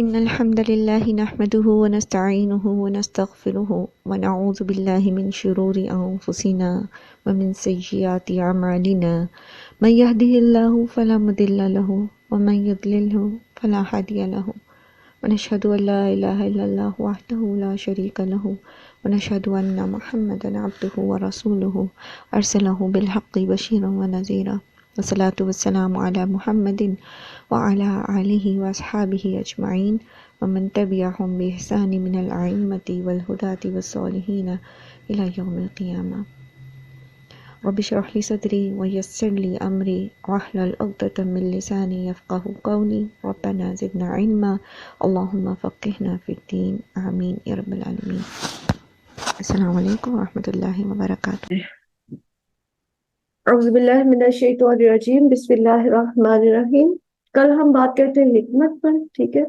إن الحمد لله نحمده ونستعينه ونستغفره ونعوذ بالله من شرور أنفسنا ومن سيئات أعمالنا من يهده الله فلا مضل له ومن يضلله فلا هادي له ونشهد أن لا إله إلا الله وحده لا شريك له ونشهد أن محمدا عبده ورسوله أرسله بالحق بشيرا ونذيرا والصلاة والسلام على محمد وعلى آلہ وأصحابہ اجمعین ومن تبعهم بإحسان من الأئمة والهداة والصالحین إلى يوم القیامہ۔ رب اشرح لي صدری ويسر لي أمری واحلل عقدة من لسانی يفقهوا قولی ربنا زدنا علما اللهم فقهنا في الدین آمین یا رب العالمین۔ السلام علیکم ورحمۃ اللہ وبرکاتہ۔ اعوذ باللہ من الشیطان الرجیم، بسم اللہ الرحمن الرحیم۔ کل ہم بات کرتے ہیں حکمت پر، ٹھیک ہے،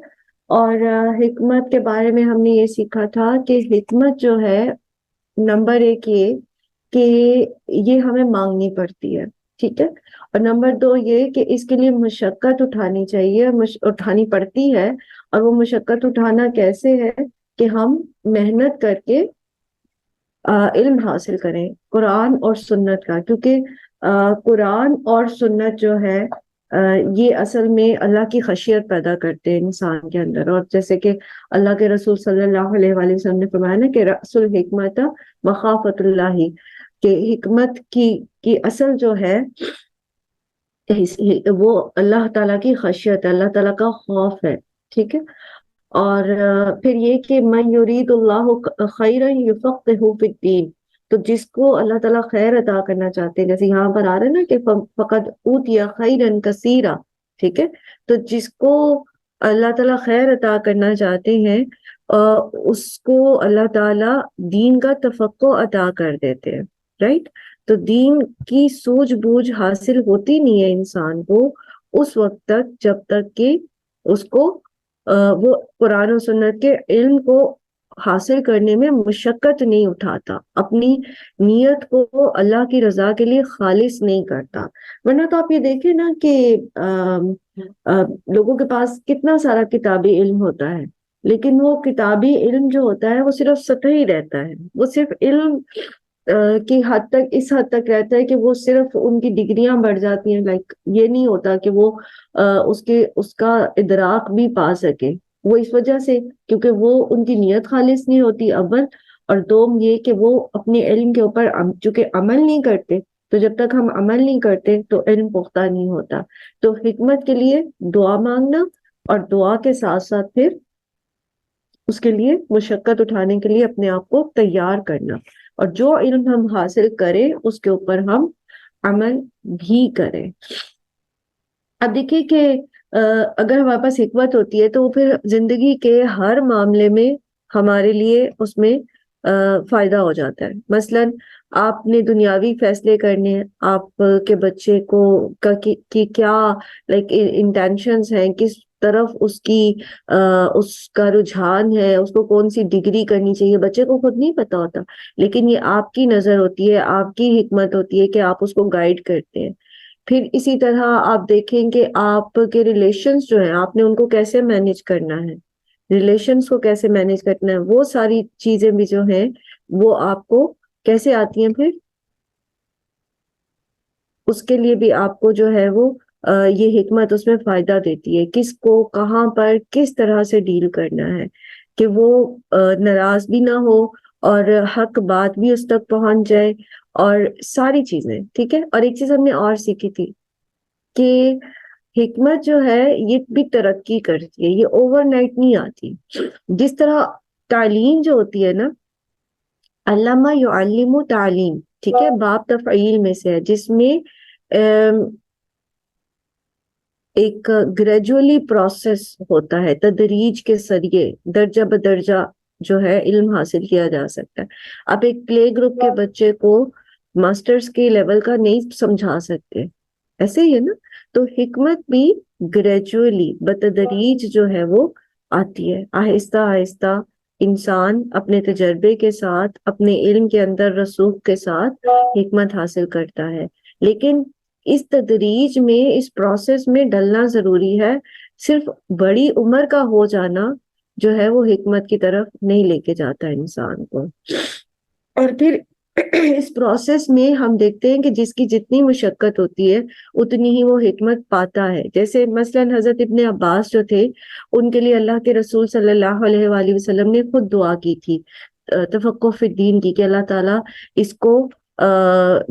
اور حکمت کے بارے میں ہم نے یہ سیکھا تھا کہ حکمت جو ہے، نمبر ایک یہ کہ یہ ہمیں مانگنی پڑتی ہے، ٹھیک ہے، اور نمبر دو یہ کہ اس کے لیے مشقت اٹھانی چاہیے، اٹھانی پڑتی ہے، اور وہ مشقت اٹھانا کیسے ہے کہ ہم محنت کر کے علم حاصل کریں قرآن اور سنت کا، کیونکہ قرآن اور سنت جو ہے یہ اصل میں اللہ کی خشیت پیدا کرتے ہیں انسان کے اندر، اور جیسے کہ اللہ کے رسول صلی اللہ علیہ وآلہ وسلم نے فرمایا نا کہ رأس الحکمت مخافت اللہ، کہ حکمت کی اصل جو ہے وہ اللہ تعالیٰ کی خشیت ہے، اللہ تعالیٰ کا خوف ہے، ٹھیک ہے۔ اور پھر یہ کہ من یرید اللہ خیرا یفقہہ فی الدین، تو جس کو اللہ تعالیٰ خیر عطا کرنا چاہتے ہیں، جیسے یہاں پر آ رہا ہے نا کہ فقد اوتی خیرا کثیرا، ٹھیک ہے، تو جس کو اللہ تعالیٰ خیر عطا کرنا چاہتے ہیں اس کو اللہ تعالیٰ دین کا تفقہ عطا کر دیتے ہیں، رائٹ۔ تو دین کی سوجھ بوجھ حاصل ہوتی نہیں ہے انسان کو اس وقت تک جب تک کہ اس کو وہ قرآن و سنت کے علم کو حاصل کرنے میں مشقت نہیں اٹھاتا، اپنی نیت کو اللہ کی رضا کے لیے خالص نہیں کرتا۔ ورنہ تو آپ یہ دیکھیں نا کہ لوگوں کے پاس کتنا سارا کتابی علم ہوتا ہے، لیکن وہ کتابی علم جو ہوتا ہے وہ صرف سطحی رہتا ہے، وہ صرف علم کی حد تک، اس حد تک رہتا ہے کہ وہ صرف ان کی ڈگریاں بڑھ جاتی ہیں، لائک یہ نہیں ہوتا کہ وہ اس کا ادراک بھی پا سکے۔ وہ اس وجہ سے کیونکہ وہ ان کی نیت خالص نہیں ہوتی اول، اور دوم یہ کہ وہ اپنے علم کے اوپر چونکہ عمل نہیں کرتے، تو جب تک ہم عمل نہیں کرتے تو علم پختہ نہیں ہوتا۔ تو حکمت کے لیے دعا مانگنا، اور دعا کے ساتھ ساتھ پھر اس کے لیے مشقت اٹھانے کے لیے اپنے آپ کو تیار کرنا، اور جو علم ہم حاصل کریں اس کے اوپر ہم عمل بھی کریں۔ اب دیکھیے کہ اگر ہمارے پاس حکمت ہوتی ہے تو وہ پھر زندگی کے ہر معاملے میں ہمارے لیے اس میں فائدہ ہو جاتا ہے۔ مثلاً آپ نے دنیاوی فیصلے کرنے ہیں، آپ کے بچے کو کی کیا لائک انٹینشنز ہیں، کس طرف اس کا رجحان ہے، اس کو کون سی ڈگری کرنی چاہیے، بچے کو خود نہیں پتا ہوتا، لیکن یہ آپ کی نظر ہوتی ہے، آپ کی حکمت ہوتی ہے کہ آپ اس کو گائیڈ کرتے ہیں۔ پھر اسی طرح آپ دیکھیں کہ آپ کے ریلیشنز جو ہیں، آپ نے ان کو کیسے مینیج کرنا ہے، ریلیشنز کو کیسے مینیج کرنا ہے، وہ ساری چیزیں بھی جو ہیں وہ آپ کو کیسے آتی ہیں، پھر اس کے لیے بھی آپ کو جو ہے وہ یہ حکمت اس میں فائدہ دیتی ہے، کس کو کہاں پر کس طرح سے ڈیل کرنا ہے کہ وہ ناراض بھی نہ ہو اور حق بات بھی اس تک پہنچ جائے، اور ساری چیزیں، ٹھیک ہے۔ اور ایک چیز ہم نے اور سیکھی تھی کہ حکمت جو ہے یہ بھی ترقی کرتی ہے، یہ اوور نائٹ نہیں آتی۔ جس طرح تعلیم جو ہوتی ہے نا، علامہ یعلم تعلیم، ٹھیک ہے، باب تفعیل میں سے ہے، جس میں ایک گریجولی پروسیس ہوتا ہے، تدریج کے ذریعے درجہ بدرجہ جو ہے علم حاصل کیا جا سکتا ہے۔ آپ ایک پلے گروپ کے بچے کو ماسٹرز کے لیول کا نہیں سمجھا سکتے، ایسے ہی ہے نا۔ تو حکمت بھی گریجولی بتدریج جو ہے وہ آتی ہے، آہستہ آہستہ انسان اپنے تجربے کے ساتھ، اپنے علم کے اندر رسوخ کے ساتھ حکمت حاصل کرتا ہے۔ لیکن اس تدریج میں، اس پروسیس میں ڈلنا ضروری ہے صرف بڑی عمر کا ہو جانا جو ہے وہ حکمت کی طرف نہیں لے کے جاتا انسان کو. اور پھر اس پروسیس میں ہم دیکھتے ہیں کہ جس کی جتنی مشقت ہوتی ہے اتنی ہی وہ حکمت پاتا ہے. جیسے مثلاً حضرت ابن عباس جو تھے، ان کے لیے اللہ کے رسول صلی اللہ علیہ وآلہ وسلم نے خود دعا کی تھی تفقہ فی الدین کی، کہ اللہ تعالیٰ اس کو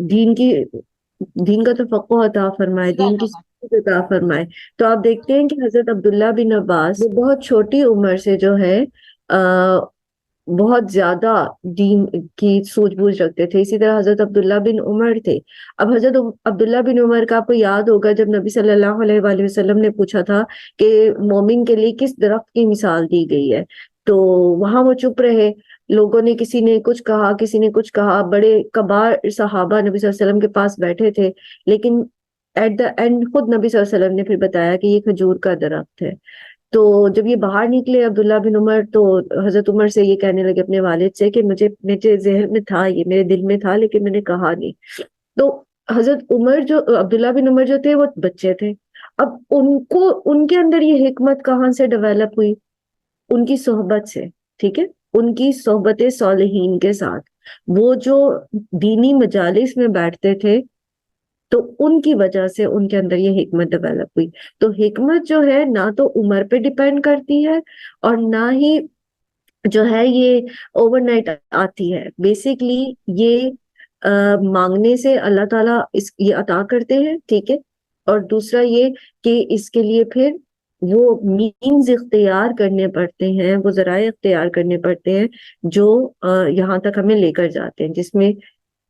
دین کا تفقہ عطا فرمائے، دین کی سمجھ عطا فرمائے. تو آپ دیکھتے ہیں کہ حضرت عبداللہ بن عباس وہ بہت چھوٹی عمر سے جو ہے بہت زیادہ دین کی سوچ بوجھ رکھتے تھے. اسی طرح حضرت عبداللہ بن عمر تھے. اب حضرت عبداللہ بن عمر کا آپ کو یاد ہوگا جب نبی صلی اللہ علیہ وآلہ وسلم نے پوچھا تھا کہ مومن کے لیے کس درخت کی مثال دی گئی ہے، تو وہاں وہ چپ رہے. لوگوں نے کسی نے کچھ کہا، کسی نے کچھ کہا، بڑے کبار صحابہ نبی صلی اللہ علیہ وسلم کے پاس بیٹھے تھے، لیکن ایٹ دا اینڈ خود نبی صلی اللہ علیہ وسلم نے پھر بتایا کہ یہ کھجور کا درخت ہے. تو جب یہ باہر نکلے عبداللہ بن عمر، تو حضرت عمر سے یہ کہنے لگے اپنے والد سے کہ مجھے ذہن میں تھا، یہ میرے دل میں تھا، لیکن میں نے کہا نہیں. تو حضرت عمر جو عبداللہ بن عمر جو تھے وہ بچے تھے. اب ان کے اندر یہ حکمت کہاں سے ڈیولپ ہوئی؟ ان کی صحبت سے. ٹھیک ہے، ان کی صحبت صالحین کے ساتھ، وہ جو دینی مجالس میں بیٹھتے تھے، تو ان کی وجہ سے ان کے اندر یہ حکمت ڈیولپ ہوئی. تو حکمت جو ہے نہ تو عمر پہ ڈیپینڈ کرتی ہے اور نہ ہی جو ہے یہ اوور نائٹ آتی ہے. بیسکلی یہ مانگنے سے اللہ تعالیٰ یہ عطا کرتے ہیں. ٹھیک ہے، اور دوسرا یہ کہ اس کے لیے پھر وہ مینز اختیار کرنے پڑتے ہیں، وہ ذرائع اختیار کرنے پڑتے ہیں جو یہاں تک ہمیں لے کر جاتے ہیں، جس میں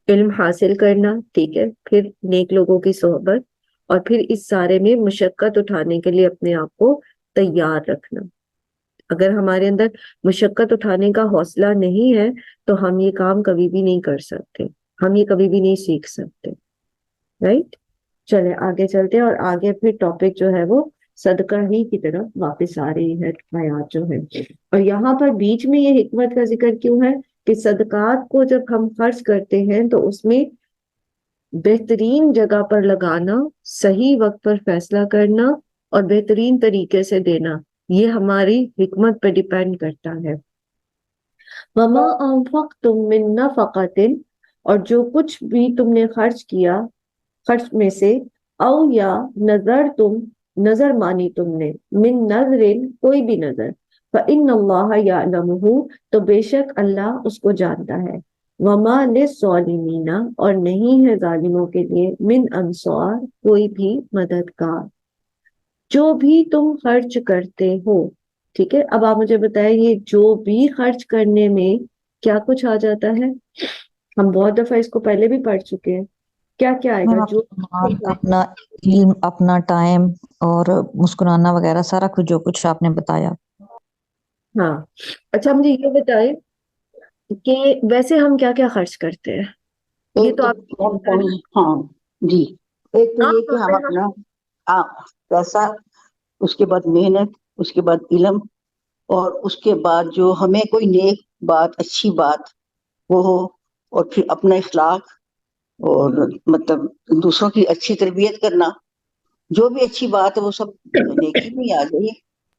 علم حاصل کرنا، ٹھیک ہے، پھر نیک لوگوں کی صحبت، اور پھر اس سارے میں مشقت اٹھانے کے لیے اپنے آپ کو تیار رکھنا. اگر ہمارے اندر مشقت اٹھانے کا حوصلہ نہیں ہے تو ہم یہ کام کبھی بھی نہیں کر سکتے، ہم یہ کبھی بھی نہیں سیکھ سکتے. رائٹ؟ چلے آگے چلتے ہیں، اور آگے پھر ٹاپک جو ہے وہ صدقہ ہی کی طرف واپس آ رہی ہے آیات جو ہے. اور یہاں پر بیچ میں یہ حکمت کا ذکر کیوں ہے کہ صدقات کو جب ہم خرچ کرتے ہیں تو اس میں بہترین جگہ پر لگانا، صحیح وقت پر فیصلہ کرنا اور بہترین طریقے سے دینا، یہ ہماری حکمت پہ ڈیپینڈ کرتا ہے. وما انفقتم من نفقۃ، اور جو کچھ بھی تم نے خرچ کیا خرچ میں سے، او یا نظر تم نظر مانی تم نے، من نظر کوئی بھی نظر، فإن اللہ یعلمہ تو بے شک اللہ اس کو جانتا ہے. وما للظالمین اور نہیں ہے ظالموں کے لیے، من انصار کوئی بھی مددگار. جو بھی تم خرچ کرتے ہو، ٹھیک ہے، اب آپ مجھے بتائیں یہ جو بھی خرچ کرنے میں کیا کچھ آ جاتا ہے؟ ہم بہت دفعہ اس کو پہلے بھی پڑھ چکے ہیں. کیا کیا آئے گا؟ جو مال، اپنا علم، اپنا ٹائم اور مسکرانا وغیرہ، سارا کچھ جو کچھ آپ نے بتایا. ہاں. اچھا مجھے یہ بتائیں کہ ویسے ہم کیا کیا خرچ کرتے ہیں؟ یہ ایک تو تو آپ ہاں جی، ایک تو یہ عام کہ طور ہم پہ اپنا پیسہ، اس کے بعد محنت، اس کے بعد علم، اور اس کے بعد جو ہمیں کوئی نیک بات، اچھی بات وہ ہو، اور پھر اپنا اخلاق، اور مطلب دوسروں کی اچھی تربیت کرنا، جو بھی اچھی بات ہے وہ سب نیکی میں آ جائے.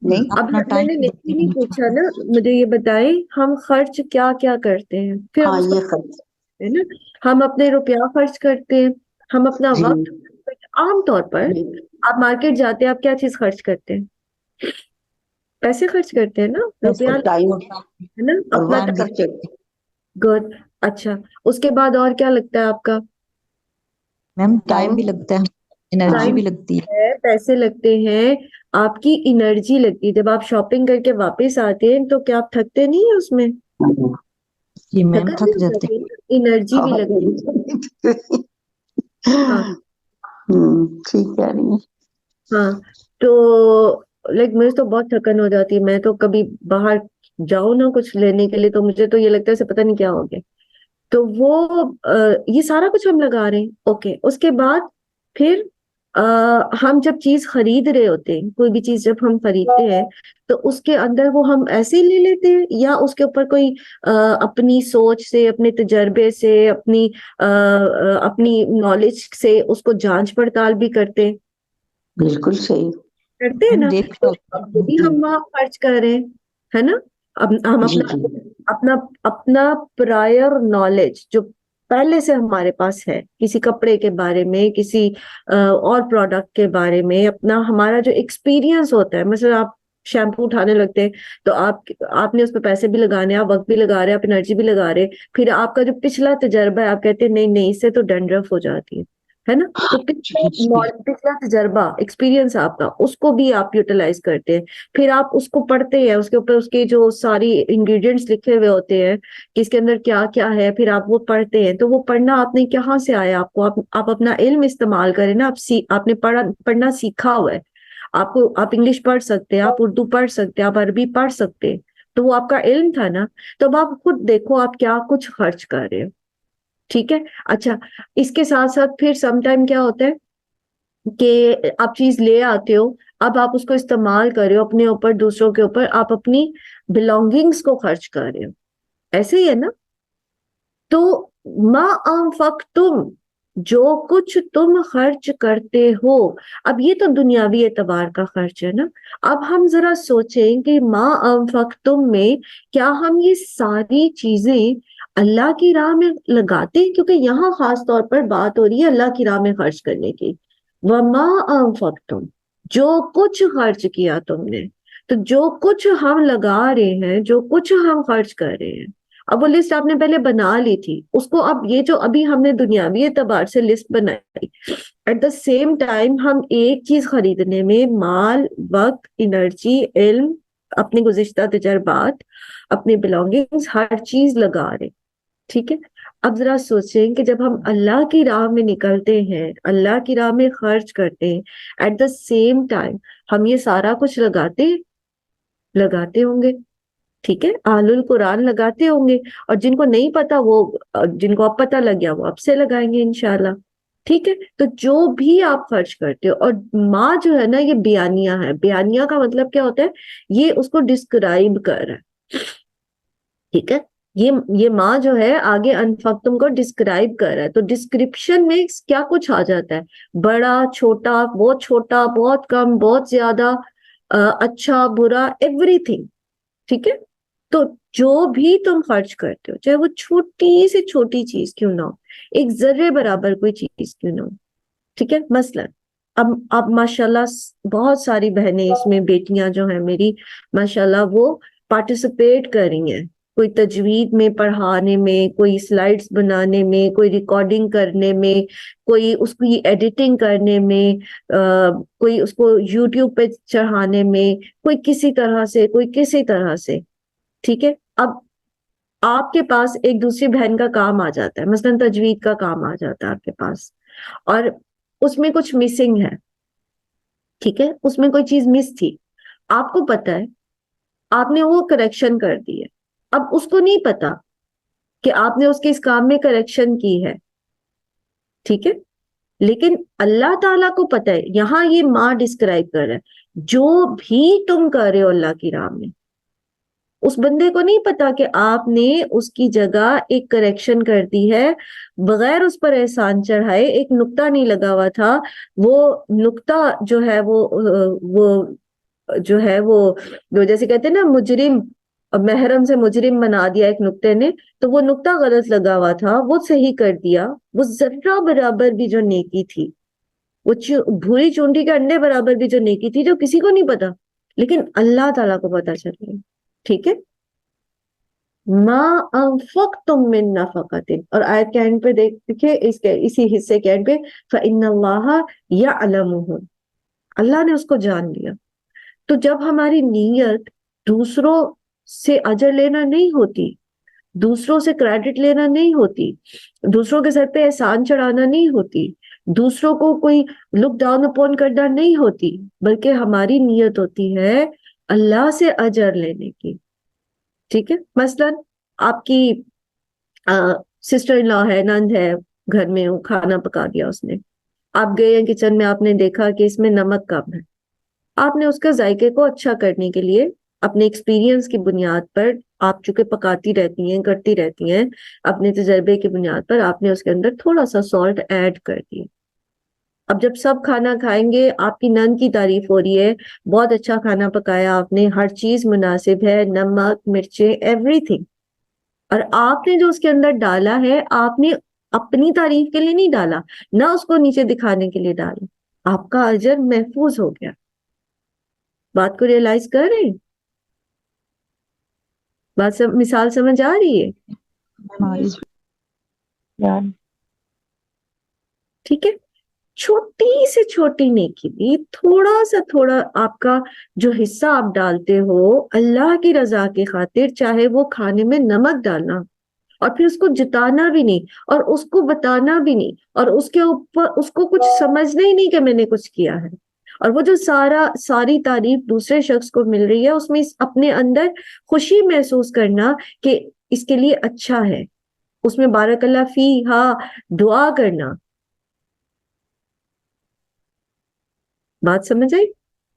نہیں اب اپنا میں ٹائم نے نہیں پوچھا نا، مجھے یہ بتائیں ہم خرچ کیا کیا کرتے ہیں، پھر ہم ہاں اس کو یہ خرچ ہے نا. ہم اپنے روپیہ خرچ کرتے ہیں، ہم اپنا جی وقت. عام طور پر جی آپ مارکیٹ جاتے ہیں، آپ کیا چیز خرچ کرتے ہیں؟ پیسے خرچ کرتے ہیں نا، روپیہ ٹائم ہے نا، اور اپنا وقت خرچ. گڈ. اچھا، اس کے بعد اور کیا لگتا ہے آپ کا؟ میم ٹائم ٹائم بھی لگتا ہے، انرجی ٹائم بھی لگتی ہے. ہے، پیسے لگتے ہیں، آپ کی انرجی لگتی ہے. جب آپ شاپنگ کر کے واپس آتے ہیں تو کیا آپ تھکتے نہیں ہیں اس میں؟ جی میم تھکت تھک نہیں جاتے ہوتی، انرجی بھی لگتی ہے. ہاں ٹھیک کہہ رہی ہیں. ہاں. تو لائک مجھے تو بہت تھکن ہو جاتی ہے. میں تو کبھی باہر جاؤں نا کچھ لینے کے لیے تو مجھے تو یہ لگتا ہے پتہ نہیں کیا ہو گیا. تو وہ یہ سارا کچھ ہم لگا رہے ہیں. اوکے، اس کے بعد پھر ہم جب چیز خرید رہے ہوتے ہیں، کوئی بھی چیز جب ہم خریدتے ہیں تو اس کے اندر وہ ہم ایسے ہی لے لیتے ہیں یا اس کے اوپر کوئی اپنی سوچ سے، اپنے تجربے سے، اپنی نالج سے اس کو جانچ پڑتال بھی کرتے ہیں؟ بالکل صحیح. کرتے ہیں نا, دیکھ تو سکتے اب وہ ہیں بھی جی. ہم وہاں خرچ کر رہے ہیں, ہے نا. اب ہم جی اپنا جی اپنا اپنا پرائر نالج جو پہلے سے ہمارے پاس ہے, کسی کپڑے کے بارے میں, کسی اور پروڈکٹ کے بارے میں, اپنا ہمارا جو ایکسپیرینس ہوتا ہے, مثلا آپ شیمپو اٹھانے لگتے ہیں تو آپ نے اس پہ پیسے بھی لگانے, آپ وقت بھی لگا رہے, آپ انرجی بھی لگا رہے, پھر آپ کا جو پچھلا تجربہ ہے آپ کہتے ہیں نہیں نہیں اس سے تو ڈینڈرف ہو جاتی ہے نا, تو جی جی. پچھلا تجربہ ایکسپیرینس آپ کا, اس کو بھی آپ یوٹیلائز کرتے ہیں, پھر آپ اس کو پڑھتے ہیں, اس کے اوپر اس کے جو ساری انگریڈینٹس لکھے ہوئے ہوتے ہیں کہ اس کے اندر کیا کیا ہے, پھر آپ وہ پڑھتے ہیں. تو وہ پڑھنا آپ نے کہاں سے آیا, آپ کو آپ اپنا علم استعمال کریں نا, آپ نے پڑھنا سیکھا ہوا ہے, آپ انگلش پڑھ سکتے ہیں, آپ اردو پڑھ سکتے ہیں, آپ عربی پڑھ سکتے ہیں, تو وہ آپ کا علم تھا نا. تو اب آپ خود دیکھو آپ کیا کچھ خرچ کر رہے ہو, ٹھیک ہے. اچھا, اس کے ساتھ ساتھ پھر سم ٹائم کیا ہوتا ہے کہ آپ چیز لے آتے ہو, اب آپ اس کو استعمال کر رہے ہو اپنے اوپر, دوسروں کے اوپر, آپ اپنی بلونگنگز کو خرچ کر رہے ہو, ایسے ہی ہے نا. تو ما انفقتم, جو کچھ تم خرچ کرتے ہو, اب یہ تو دنیاوی اعتبار کا خرچ ہے نا. اب ہم ذرا سوچیں کہ ما انفقتم میں کیا ہم یہ ساری چیزیں اللہ کی راہ میں لگاتے ہیں, کیونکہ یہاں خاص طور پر بات ہو رہی ہے اللہ کی راہ میں خرچ کرنے کی. وما انفقتم, جو کچھ خرچ کیا تم نے, تو جو کچھ ہم لگا رہے ہیں, جو کچھ ہم خرچ کر رہے ہیں, اب وہ لسٹ آپ نے پہلے بنا لی تھی, اس کو اب یہ جو ابھی ہم نے دنیاوی اعتبار سے لسٹ بنائی, ایٹ دا سیم ٹائم ہم ایک چیز خریدنے میں مال, وقت, انرجی, علم, اپنے گزشتہ تجربات, اپنے بلونگنگز, ہر چیز لگا رہے, ٹھیک ہے. اب ذرا سوچیں کہ جب ہم اللہ کی راہ میں نکلتے ہیں, اللہ کی راہ میں خرچ کرتے ہیں, ایٹ دا سیم ٹائم ہم یہ سارا کچھ لگاتے ہوں گے, ٹھیک ہے. اہل القرآن لگاتے ہوں گے, اور جن کو نہیں پتا, وہ جن کو اب پتا لگ گیا وہ اب سے لگائیں گے انشاءاللہ, ٹھیک ہے. تو جو بھی آپ خرچ کرتے ہو, اور ماں جو ہے نا یہ بیانیہ ہے, بیانیہ کا مطلب کیا ہوتا ہے, یہ اس کو ڈسکرائب کر رہا ہے, ٹھیک ہے. یہ ماں جو ہے آگے انفقتم کو ڈسکرائب کر رہا ہے, تو ڈسکرپشن میں کیا کچھ آ جاتا ہے, بڑا چھوٹا, بہت کم, بہت زیادہ, اچھا برا, ایوری تھنگ, ٹھیک ہے. تو جو بھی تم خرچ کرتے ہو, چاہے وہ چھوٹی سے چھوٹی چیز کیوں نہ ہو, ایک ذرے برابر کوئی چیز کیوں نہ ہو, ٹھیک ہے. مثلا اب ماشاءاللہ بہت ساری بہنیں اس میں, بیٹیاں جو ہیں میری ماشاءاللہ وہ پارٹیسپیٹ کر رہی ہیں, کوئی تجوید میں پڑھانے میں, کوئی سلائیڈز بنانے میں, کوئی ریکارڈنگ کرنے میں, کوئی اس کی ایڈیٹنگ کرنے میں, کوئی اس کو یوٹیوب پہ چڑھانے میں, کوئی کسی طرح سے, ٹھیک ہے. اب آپ کے پاس ایک دوسری بہن کا کام آ جاتا ہے, مثلا تجوید کا کام آ جاتا ہے آپ کے پاس, اور اس میں کچھ مسنگ ہے, ٹھیک ہے, اس میں کوئی چیز مس تھی, آپ کو پتا ہے, آپ نے وہ کریکشن کر دی ہے. اب اس کو نہیں پتا کہ آپ نے اس کے اس کام میں کریکشن کی ہے, ٹھیک ہے, لیکن اللہ تعالیٰ کو پتا ہے. یہاں یہ ماں ڈسکرائب کر رہا ہے, جو بھی تم کر رہے ہو اللہ کی راہ میں, اس بندے کو نہیں پتا کہ آپ نے اس کی جگہ ایک کریکشن کر دی ہے, بغیر اس پر احسان چڑھائے, ایک نقطہ نہیں لگا ہوا تھا, وہ نقطہ جو ہے وہ جیسے کہتے ہیں نا مجرم, محرم سے مجرم بنا دیا ایک نقطے نے, تو وہ نقطہ غلط لگا ہوا تھا, وہ صحیح کر دیا. وہ ذرہ برابر بھی جو نیکی تھی, وہ بھوری چونٹی کے انڈے برابر بھی جو نیکی تھی, جو کسی کو نہیں پتا, لیکن اللہ تعالیٰ کو پتا چل رہی ہے, ٹھیک ہے. ما انفقتم من نفقۃ, اور آیت کے اینڈ پہ دیکھیے, اسی حصے کے اینڈ پہ فإن اللہ یعلمہ, اللہ نے اس کو جان لیا. تو جب ہماری نیت دوسروں سے اجر لینا نہیں ہوتی, دوسروں سے کریڈٹ لینا نہیں ہوتی, دوسروں کے سر پہ احسان چڑھانا نہیں ہوتی, دوسروں کو کوئی لک ڈاؤن اپون کرنا نہیں ہوتی, بلکہ ہماری نیت ہوتی ہے اللہ سے اجر لینے کی, ٹھیک ہے. مثلا آپ کی سسٹر ان لا ہے, نند ہے, گھر میں کھانا پکا دیا اس نے, آپ گئے ہیں کچن میں, آپ نے دیکھا کہ اس میں نمک کم ہے, آپ نے اس کے ذائقے کو اچھا کرنے کے لیے اپنے ایکسپیرینس کی بنیاد پر, آپ چونکہ پکاتی رہتی ہیں, کرتی رہتی ہیں, اپنے تجربے کی بنیاد پر آپ نے اس کے اندر تھوڑا سا سالٹ ایڈ کر دیا. اب جب سب کھانا کھائیں گے، آپ کی نند کی تعریف ہو رہی ہے، بہت اچھا کھانا پکایا آپ نے، ہر چیز مناسب ہے، نمک مرچیں ایوری تھنگ، اور آپ نے جو اس کے اندر ڈالا ہے، آپ نے اپنی تعریف کے لیے نہیں ڈالا، نہ اس کو نیچے دکھانے کے لیے ڈالا، آپ کا اجر محفوظ ہو گیا. بات کو ریئلائز کر رہے ہیں؟ مثال سمجھ آ رہی ہے؟ ہماری یار ٹھیک ہے. چھوٹی سے چھوٹی نیکی بھی تھوڑا آپ کا جو حصہ آپ ڈالتے ہو اللہ کی رضا کی خاطر، چاہے وہ کھانے میں نمک ڈالنا اور پھر اس کو جتانا بھی نہیں اور اس کو بتانا بھی نہیں اور اس کے اوپر اس کو کچھ سمجھنا ہی نہیں کہ میں نے کچھ کیا ہے، اور وہ جو ساری تعریف دوسرے شخص کو مل رہی ہے، اس میں اپنے اندر خوشی محسوس کرنا کہ اس کے لیے اچھا ہے، اس میں بارک اللہ فی ہاں دعا کرنا. بات سمجھ آئی؟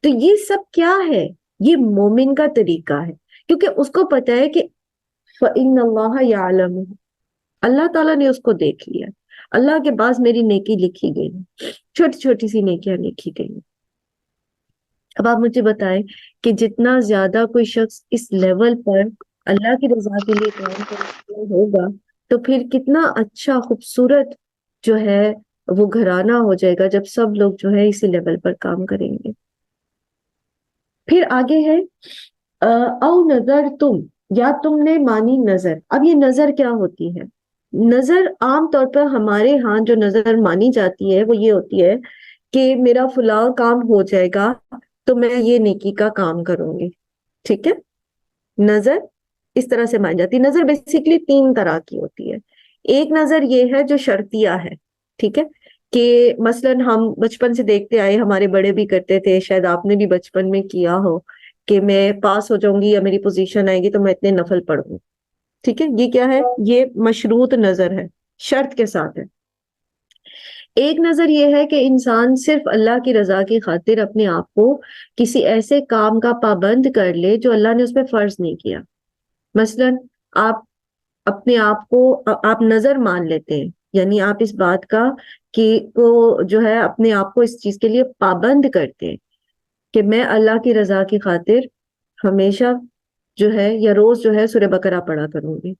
تو یہ سب کیا ہے؟ یہ مومن کا طریقہ ہے، کیونکہ اس کو پتا ہے کہ فَإِنَّ اللَّهَ يَعْلَمُ، اللہ تعالیٰ نے اس کو دیکھ لیا، اللہ کے پاس میری نیکی لکھی گئی، چھوٹی چھوٹی سی نیکیاں لکھی گئی. اب آپ مجھے بتائیں کہ جتنا زیادہ کوئی شخص اس لیول پر اللہ کی رضا کے لیے کام کرتا ہوگا، تو پھر کتنا اچھا خوبصورت جو ہے وہ گھرانہ ہو جائے گا جب سب لوگ جو ہے اسی لیول پر کام کریں گے. پھر آگے ہے او نظر تم، یا تم نے مانی نظر. اب یہ نظر کیا ہوتی ہے؟ نظر عام طور پر ہمارے ہاں جو نظر مانی جاتی ہے وہ یہ ہوتی ہے کہ میرا فلاں کام ہو جائے گا تو میں یہ نیکی کا کام کروں گی. ٹھیک ہے، نظر اس طرح سے مانی جاتی ہے. نظر بیسیکلی 3 طرح کی ہوتی ہے. ایک نظر یہ ہے جو شرطیہ ہے، ٹھیک ہے، کہ مثلا ہم بچپن سے دیکھتے آئے، ہمارے بڑے بھی کرتے تھے، شاید آپ نے بھی بچپن میں کیا ہو، کہ میں پاس ہو جاؤں گی یا میری پوزیشن آئے گی تو میں اتنے نفل پڑھوں. ٹھیک ہے، یہ کیا ہے؟ یہ مشروط نظر ہے، شرط کے ساتھ ہے. ایک نظر یہ ہے کہ انسان صرف اللہ کی رضا کی خاطر اپنے آپ کو کسی ایسے کام کا پابند کر لے جو اللہ نے اس پہ فرض نہیں کیا. مثلا آپ اپنے آپ کو آپ نظر مان لیتے ہیں، یعنی آپ اس بات کا کہ کو جو ہے اپنے آپ کو اس چیز کے لیے پابند کرتے ہیں کہ میں اللہ کی رضا کی خاطر ہمیشہ جو ہے یا روز جو ہے سورہ بقرہ پڑھا کروں گی.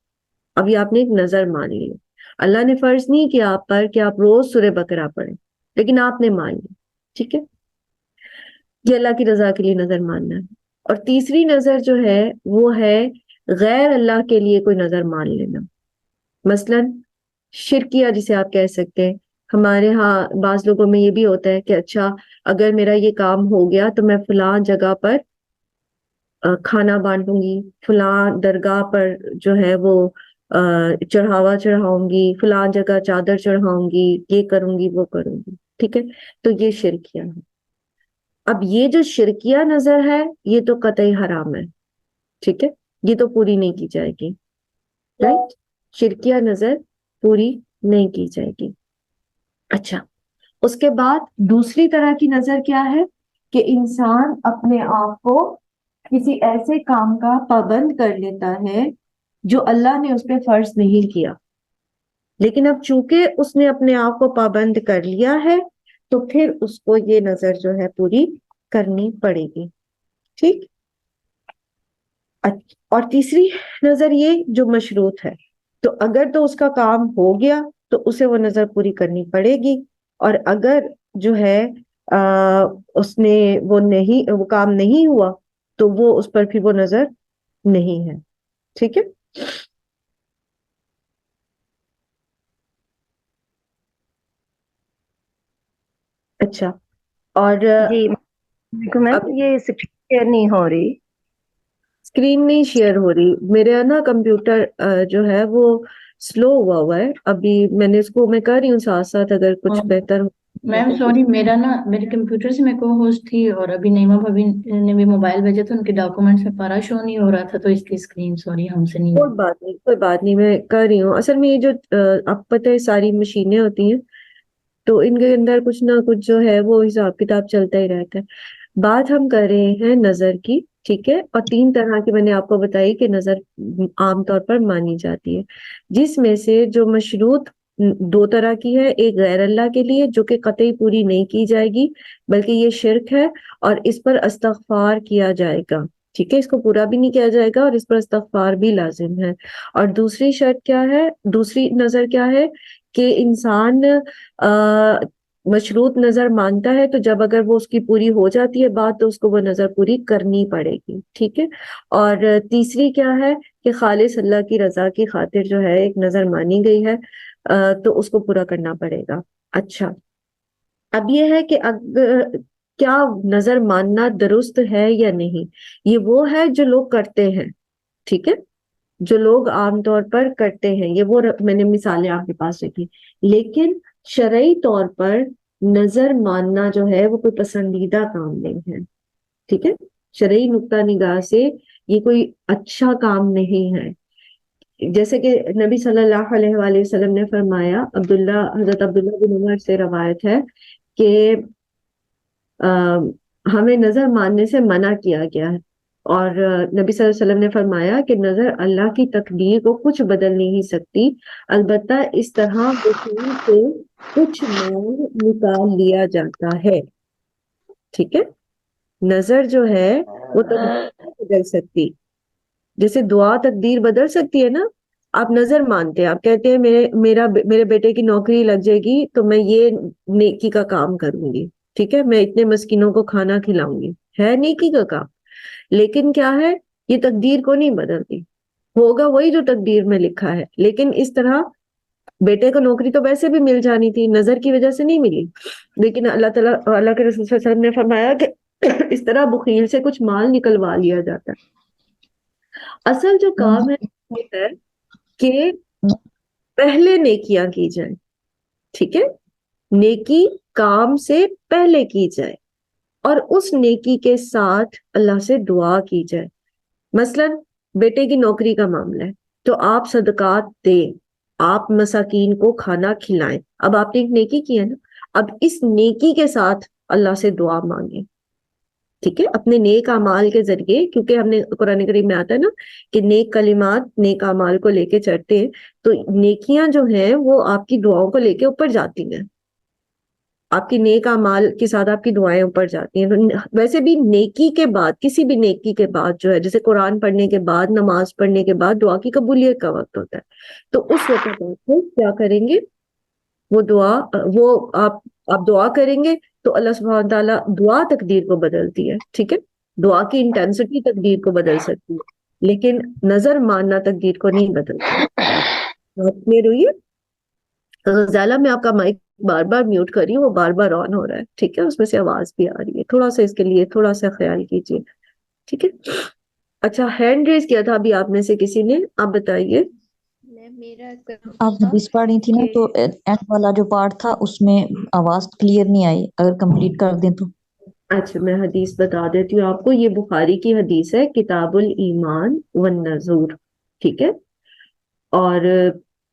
ابھی آپ نے ایک نظر مان لی، اللہ نے فرض نہیں کیا آپ پر کہ آپ روز سورہ بقرہ پڑھیں، لیکن آپ نے مان لی. ٹھیک ہے، یہ اللہ کی رضا کے لیے نظر ماننا ہے. اور تیسری نظر جو ہے وہ ہے غیر اللہ کے لیے کوئی نظر مان لینا. مثلا شرکیہ جسے آپ کہہ سکتے ہیں. ہمارے ہاں بعض لوگوں میں یہ بھی ہوتا ہے کہ اچھا اگر میرا یہ کام ہو گیا تو میں فلاں جگہ پر کھانا بانٹوں گی، فلاں درگاہ پر جو ہے وہ چڑھاوا چڑھاؤں گی، فلاں جگہ چادر چڑھاؤں گی، یہ کروں گی وہ کروں گی. ٹھیک ہے، تو یہ شرکیہ ہے. اب یہ جو شرکیہ نظر ہے یہ تو قطعی حرام ہے. ٹھیک ہے، یہ تو پوری نہیں کی جائے گی. رائٹ، شرکیہ نظر پوری نہیں کی جائے گی. اچھا، اس کے بعد دوسری طرح کی نظر کیا ہے کہ انسان اپنے آپ کو کسی ایسے کام کا پابند کر لیتا ہے جو اللہ نے اس پہ فرض نہیں کیا، لیکن اب چونکہ اس نے اپنے آپ کو پابند کر لیا ہے تو پھر اس کو یہ نظر جو ہے پوری کرنی پڑے گی. ٹھیک. اور تیسری نظر یہ جو مشروط ہے، تو اگر تو اس کا کام ہو گیا تو اسے وہ نظر پوری کرنی پڑے گی، اور اگر جو ہے اس نے وہ کام نہیں ہوا تو وہ اس پر پھر وہ نظر نہیں ہے. ٹھیک ہے. اچھا، اور جی میم اب یہ شیئر نہیں ہو رہی. اسکرین نہیں شیئر ہو رہی میرا نا، کمپیوٹر جو ہے وہ سلو ہوا ہے ابھی. میں نے اس کو میں کر رہی ہوں ساتھ ساتھ، اگر کچھ بہتر ہو. میم سوری، میرا نا میرے کمپیوٹر سے میں کو ہوسٹ تھی اور ابھی نیما بھابی نے بھی موبائل بھیجا تھا، ان کے ڈاکومنٹس میں پارا شو نہیں ہو رہا تھا، تو اس کی اسکرین سوری ہم سے نہیں کوئی بات نہیں، کوئی بات نہیں، میں کر رہی ہوں. اصل میں یہ جو آپ پتہ ہے ساری مشینیں ہوتی ہیں تو ان کے اندر کچھ نہ کچھ جو ہے وہ حساب کتاب چلتا ہی رہتا ہے. بات ہم کر رہے ہیں نظر کی. ٹھیک ہے، اور 3 طرح کی میں نے آپ کو بتائی کہ نظر عام طور پر مانی جاتی ہے، جس میں سے جو مشروط دو طرح کی ہے، ایک غیر اللہ کے لیے جو کہ قطعی پوری نہیں کی جائے گی بلکہ یہ شرک ہے اور اس پر استغفار کیا جائے گا، ٹھیک ہے، اس کو پورا بھی نہیں کیا جائے گا اور اس پر استغفار بھی لازم ہے۔ اور دوسری شرط کیا ہے، دوسری نظر کیا ہے کہ انسان مشروط نظر مانتا ہے تو جب اگر وہ اس کی پوری ہو جاتی ہے بات تو اس کو وہ نظر پوری کرنی پڑے گی، ٹھیک ہے۔ اور تیسری کیا ہے کہ خالص اللہ کی رضا کی خاطر جو ہے ایک نظر مانی گئی ہے تو اس کو پورا کرنا پڑے گا۔ اچھا، اب یہ ہے کہ کیا نظر ماننا درست ہے یا نہیں، یہ وہ ہے جو لوگ کرتے ہیں، ٹھیک ہے، جو لوگ عام طور پر کرتے ہیں، یہ وہ میں نے مثالیں آپ کے پاس رکھی، لیکن شرعی طور پر نظر ماننا جو ہے وہ کوئی پسندیدہ کام نہیں ہے، ٹھیک ہے، شرعی نقطہ نگاہ سے یہ کوئی اچھا کام نہیں ہے۔ جیسے کہ نبی صلی اللہ علیہ وآلہ وسلم نے فرمایا، حضرت عبداللہ بن عمر سے روایت ہے کہ ہمیں نظر ماننے سے منع کیا گیا ہے، اور نبی صلی اللہ علیہ وسلم نے فرمایا کہ نظر اللہ کی تقدیر کو کچھ بدل نہیں سکتی، البتہ اس طرح وصول سے کچھ مال نکال لیا جاتا ہے، ٹھیک ہے۔ نظر جو ہے وہ تقدیر نہیں بدل سکتی، جیسے دعا تقدیر بدل سکتی ہے نا، آپ نظر مانتے ہیں، آپ کہتے ہیں میرے بیٹے کی نوکری لگ جائے گی تو میں یہ نیکی کا کام کروں گی، ٹھیک ہے، میں اتنے مسکینوں کو کھانا کھلاؤں گی، ہے نیکی کا کام، لیکن کیا ہے یہ تقدیر کو نہیں بدلتی، ہوگا وہی جو تقدیر میں لکھا ہے، لیکن اس طرح بیٹے کو نوکری تو ویسے بھی مل جانی تھی، نظر کی وجہ سے نہیں ملی، لیکن اللہ تعالیٰ اللہ کے رسول صلی اللہ علیہ وسلم نے فرمایا کہ اس طرح بخیل سے کچھ مال نکلوا لیا جاتا ہے۔ اصل جو کام ہے وہ ہے کہ پہلے نیکیاں کی جائیں، ٹھیک ہے، نیکی کام سے پہلے کی جائے اور اس نیکی کے ساتھ اللہ سے دعا کی جائے۔ مثلا بیٹے کی نوکری کا معاملہ ہے تو آپ صدقات دیں، آپ مساکین کو کھانا کھلائیں، اب آپ نے ایک نیکی کی ہے نا، اب اس نیکی کے ساتھ اللہ سے دعا مانگیں، ٹھیک ہے، اپنے نیک اعمال کے ذریعے، کیونکہ ہم نے قرآن کریم میں آتا ہے نا کہ نیک کلمات نیک اعمال کو لے کے چڑھتے ہیں، تو نیکیاں جو ہیں وہ آپ کی دعاؤں کو لے کے اوپر جاتی ہیں، آپ کی نیک اعمال کے ساتھ آپ کی دعائیں اوپر جاتی ہیں۔ ویسے بھی نیکی کے بعد، کسی بھی نیکی کے بعد جو ہے، جیسے قرآن پڑھنے کے بعد، نماز پڑھنے کے بعد دعا کی قبولیت کا وقت ہوتا ہے، تو اس وقت آپ کیا کریں گے، وہ دعا، وہ آپ دعا کریں گے تو اللہ سبحانہ تعالیٰ دعا تقدیر کو بدلتی ہے، ٹھیک ہے، دعا کی انٹینسٹی تقدیر کو بدل سکتی ہے لیکن نظر ماننا تقدیر کو نہیں بدلتا۔ کلیئر ہوئی ہے؟ غزالہ میں آپ کا مائک بار بار میوٹ کر رہی ہوں، وہ بار بار آن ہو رہا ہے، ٹھیک ہے، اس میں سے آواز بھی آ رہی ہے، تھوڑا سا اس کے لیے تھوڑا سا خیال کیجیے، ٹھیک ہے۔ اچھا، ہینڈ ریز کیا تھا ابھی آپ میں سے کسی نے، آپ بتائیے۔ آپ حدیث پڑھ رہی تھی نا تو اینڈ والا جو پارٹ تھا اس میں آواز کلیئر نہیں آئی، اگر کمپلیٹ کر دیں تو۔ اچھا، میں حدیث بتا دیتی ہوں آپ کو، یہ بخاری کی حدیث ہے، کتاب الایمان والنذور، ٹھیک ہے، اور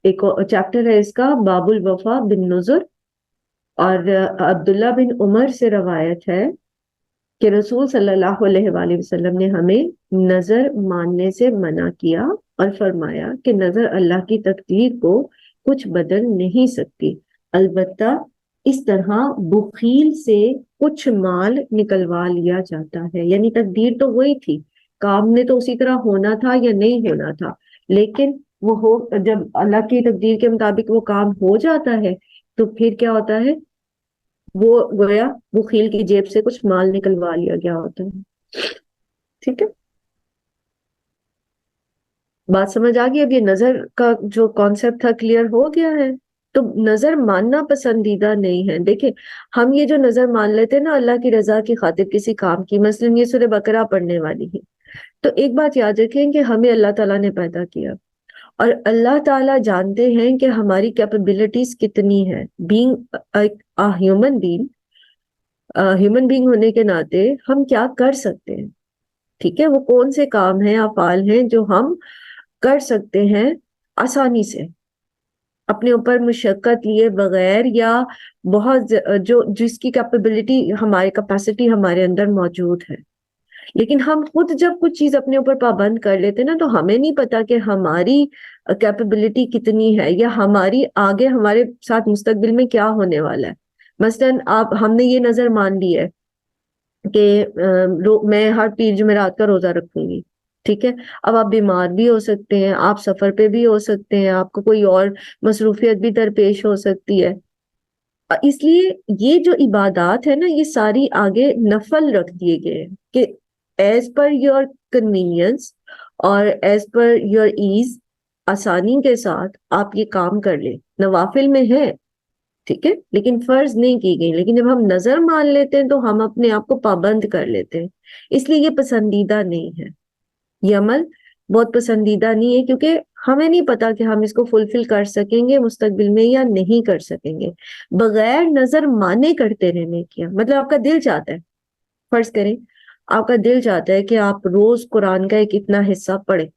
ایک چیپٹر ہے اس کا باب الوفا بالنذر، اور عبداللہ بن عمر سے روایت ہے کہ رسول صلی اللہ علیہ وآلہ وسلم نے ہمیں نظر ماننے سے منع کیا اور فرمایا کہ نظر اللہ کی تقدیر کو کچھ بدل نہیں سکتی، البتہ اس طرح بخیل سے کچھ مال نکلوا لیا جاتا ہے، یعنی تقدیر تو وہی تھی، کام نے تو اسی طرح ہونا تھا یا نہیں ہونا تھا، لیکن وہ جب اللہ کی تقدیر کے مطابق وہ کام ہو جاتا ہے تو پھر کیا ہوتا ہے، وہ گویا بخیل کی جیب سے کچھ مال نکلوا لیا گیا ہوتا ہے، ٹھیک ہے، بات سمجھ آ گئی؟ اب یہ نظر کا جو کانسیپٹ تھا کلیئر ہو گیا ہے؟ تو نظر ماننا پسندیدہ نہیں ہے۔ دیکھیں، ہم یہ جو نظر مان لیتے ہیں نا اللہ کی رضا کی خاطر کسی کام کی، مثلا یہ سورہ بقرہ پڑھنے والی ہے، تو ایک بات یاد رکھیں کہ ہمیں اللہ تعالیٰ نے پیدا کیا اور اللہ تعالیٰ جانتے ہیں کہ ہماری کیپیبلٹیز کتنی ہے، بینگ ہیومن بینگ ہونے کے ناطے ہم کیا کر سکتے ہیں، ٹھیک ہے، وہ کون سے کام ہیں، افعال ہیں جو ہم کر سکتے ہیں آسانی سے، اپنے اوپر مشقت لیے بغیر، یا بہت جس کی کیپیبلٹی کیپیسٹی ہمارے اندر موجود ہے۔ لیکن ہم خود جب کچھ چیز اپنے اوپر پابند کر لیتے نا، تو ہمیں نہیں پتا کہ ہماری کیپیبلٹی کتنی ہے، یا ہماری آگے ہمارے ساتھ مستقبل میں کیا ہونے والا ہے. مثلاً ہم نے یہ نظر مان لی ہے کہ میں ہر پیر جمعرات کا روزہ رکھوں گی، ٹھیک ہے. اب آپ بیمار بھی ہو سکتے ہیں، آپ سفر پہ بھی ہو سکتے ہیں، آپ کو کوئی اور مصروفیت بھی درپیش ہو سکتی ہے. اس لیے یہ جو عبادات ہے نا، یہ ساری آگے نفل رکھ دیے گئے ہیں کہ ایز پر یور کنوینئنس اور ایز پر یور ایز، آسانی کے ساتھ آپ یہ کام کر لیں. نوافل میں ہے، ٹھیک ہے، لیکن فرض نہیں کی گئی. لیکن جب ہم نظر مان لیتے ہیں تو ہم اپنے آپ کو پابند کر لیتے ہیں. اس لیے یہ پسندیدہ نہیں ہے، یہ عمل بہت پسندیدہ نہیں ہے، کیونکہ ہمیں نہیں پتا کہ ہم اس کو فلفل کر سکیں گے مستقبل میں یا نہیں کر سکیں گے. بغیر نظر مانے کرتے رہنے کیا مطلب، آپ کا دل چاہتا ہے، فرض کریں آپ کا دل چاہتا ہے کہ آپ روز قرآن کا ایک اتنا حصہ پڑھیں،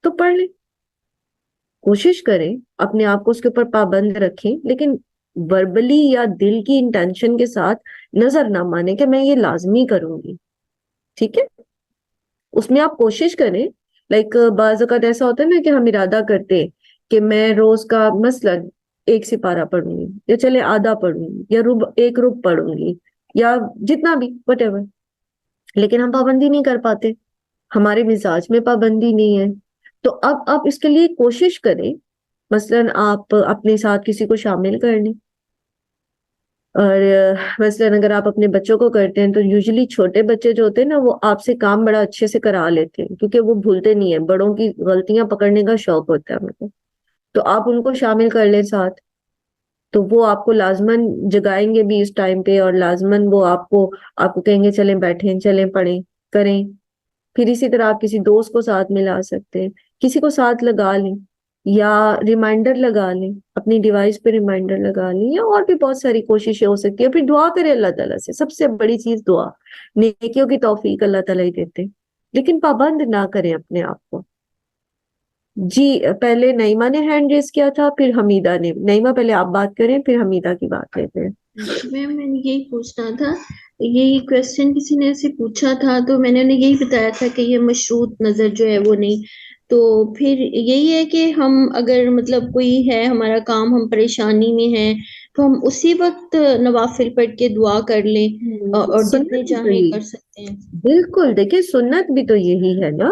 تو پڑھ لیں، کوشش کریں اپنے آپ کو اس کے اوپر پابند رکھیں، لیکن وربلی یا دل کی انٹینشن کے ساتھ نظر نہ مانے کہ میں یہ لازمی کروں گی، ٹھیک ہے. اس میں آپ کوشش کریں. لائک بعض اوقات ایسا ہوتا ہے نا کہ ہم ارادہ کرتے کہ میں روز کا مثلاً 1 سپارہ پڑھوں گی، یا چلے آدھا پڑھوں گی، یا ایک رب پڑھوں گی، یا جتنا بھی وٹ ایور، لیکن ہم پابندی نہیں کر پاتے، ہمارے مزاج میں پابندی نہیں ہے. تو اب آپ اس کے لیے کوشش کریں، مثلاً آپ اپنے ساتھ کسی کو شامل کر لیں. اور مثلاً اگر آپ اپنے بچوں کو کرتے ہیں تو یوزلی چھوٹے بچے جو ہوتے ہیں نا، وہ آپ سے کام بڑا اچھے سے کرا لیتے ہیں، کیونکہ وہ بھولتے نہیں ہیں، بڑوں کی غلطیاں پکڑنے کا شوق ہوتا ہے ان کو. تو آپ ان کو شامل کر لیں ساتھ، تو وہ آپ کو لازماً جگائیں گے بھی اس ٹائم پہ، اور لازماً وہ آپ کو کہیں گے چلیں بیٹھیں، چلیں پڑھیں کریں. پھر اسی طرح آپ کسی دوست کو ساتھ ملا سکتے ہیں، کسی کو ساتھ لگا لیں، یا ریمائنڈر لگا لیں، اپنی ڈیوائس پہ ریمائنڈر لگا لیں، یا اور بھی بہت ساری کوششیں ہو سکتی ہیں. پھر دعا کریں اللہ تعالیٰ سے، سب سے بڑی چیز دعا. نیکیوں کی توفیق اللہ تعالیٰ ہی دیتے، لیکن پابند نہ کریں اپنے آپ کو. جی پہلے نعیمہ نے ہینڈ ریز کیا تھا، پھر حمیدہ نے. نعیمہ پہلے آپ بات کریں، پھر حمیدہ کی بات لیتے ہیں. میم میں نے یہی پوچھنا تھا، یہی کوشچن کسی نے ایسے پوچھا تھا تو میں نے انہیں یہی بتایا تھا کہ یہ مشروط نظر جو ہے وہ نہیں. تو پھر یہی ہے کہ ہم اگر مطلب کوئی ہے ہمارا کام، ہم پریشانی میں ہیں، تو ہم اسی وقت نوافل پڑھ کے دعا کر لیں اور جتنے چاہیں کر سکتے ہیں. بالکل، دیکھیں سنت بھی تو یہی ہے نا.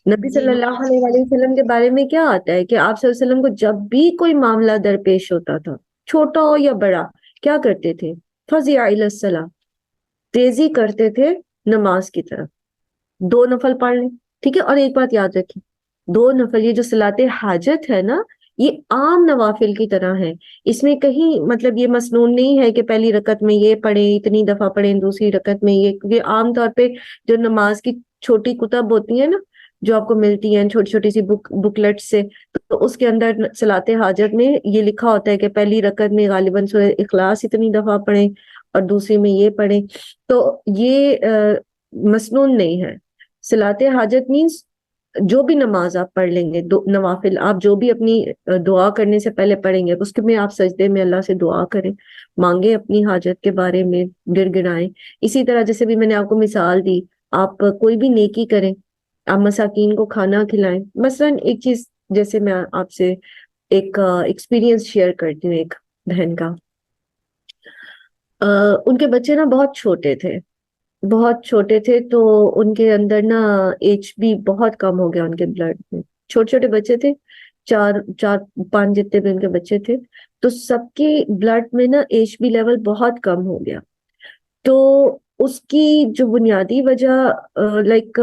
نبی صلی اللہ علیہ وآلہ وسلم کے بارے میں کیا آتا ہے کہ آپ صلی اللہ علیہ وسلم کو جب بھی کوئی معاملہ درپیش ہوتا تھا، چھوٹا ہو یا بڑا، کیا کرتے تھے؟ فزع الی الصلاۃ، تیزی کرتے تھے نماز کی طرف. 2 نفل پڑھ لیں، ٹھیک ہے. اور ایک بات یاد رکھیں، 2 نفل یہ جو صلاۃ حاجت ہے نا، یہ عام نوافل کی طرح ہے. اس میں کہیں مطلب یہ مسنون نہیں ہے کہ پہلی رکعت میں یہ پڑھیں، اتنی دفعہ پڑھیں، دوسری رکعت میں یہ. کیونکہ عام طور پہ جو نماز کی چھوٹی کتب ہوتی ہیں نا، جو آپ کو ملتی ہیں چھوٹی چھوٹی سی بکلیٹ سے، تو اس کے اندر صلاۃ حاجت میں یہ لکھا ہوتا ہے کہ پہلی رکعت میں غالباً سورہ اخلاص اتنی دفعہ پڑھیں، اور دوسری میں یہ پڑھیں. تو یہ مسنون نہیں ہے. صلاۃ حاجت مینس جو بھی نماز آپ پڑھ لیں گے، نوافل آپ جو بھی اپنی دعا کرنے سے پہلے پڑھیں گے، اس کے میں آپ سجدے میں اللہ سے دعا کریں، مانگیں اپنی حاجت کے بارے میں، گر گڑائیں. اسی طرح جیسے بھی میں نے آپ کو مثال دی، آپ کوئی بھی نیکی کریں، آپ مساکین کو کھانا کھلائیں. مثلاً ایک چیز جیسے میں آپ سے ایک ایکسپیرینس شیئر کرتی ہوں. ایک بہن کا، ان کے بچے نا بہت چھوٹے تھے، بہت چھوٹے تھے، تو ان کے اندر نا ایچ بی بہت کم ہو گیا ان کے بلڈ میں. چھوٹے چھوٹے بچے تھے، 4-5 جتنے بھی ان کے بچے تھے، تو سب کے بلڈ میں نا ایچ بی لیول بہت کم ہو گیا. تو اس کی جو بنیادی وجہ لائک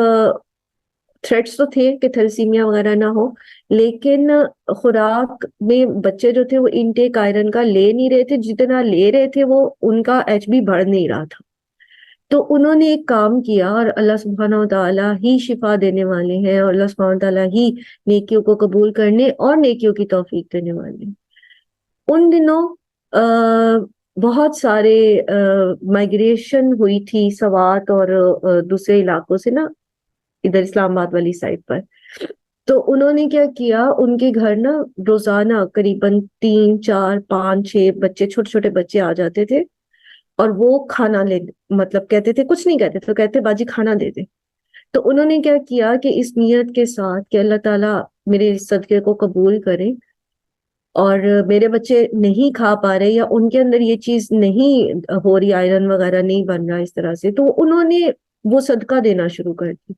تھریٹس تو تھے کہ تھیلسیمیا وغیرہ نہ ہو، لیکن خوراک میں بچے جو تھے وہ انٹیک آئرن کا لے نہیں رہے تھے، جتنا لے رہے تھے وہ ان کا ایچ بی بڑھ نہیں رہا تھا. تو انہوں نے ایک کام کیا، اور اللہ سبحانہ و تعالیٰ ہی شفا دینے والے ہیں، اور اللہ سبحانہ و تعالیٰ ہی نیکیوں کو قبول کرنے اور نیکیوں کی توفیق دینے والے ہیں. ان دنوں بہت سارے مائگریشن ہوئی تھی سوات اور دوسرے علاقوں سے نا، ادھر اسلام آباد والی سائڈ پر. تو انہوں نے کیا کیا، ان کے گھر نا روزانہ قریباً 3-4-5-6 بچے، چھوٹے چھوٹے بچے آ جاتے تھے، اور وہ کھانا لے مطلب کہتے تھے، کچھ نہیں کہتے تو کہتے باجی کھانا دے دے. تو انہوں نے کیا کیا کہ اس نیت کے ساتھ کہ اللہ تعالیٰ میرے اس صدقے کو قبول کرے، اور میرے بچے نہیں کھا پا رہے یا ان کے اندر یہ چیز نہیں ہو رہی، آئرن وغیرہ نہیں بن رہا اس طرح سے، تو انہوں نے وہ صدقہ دینا شروع کر دی.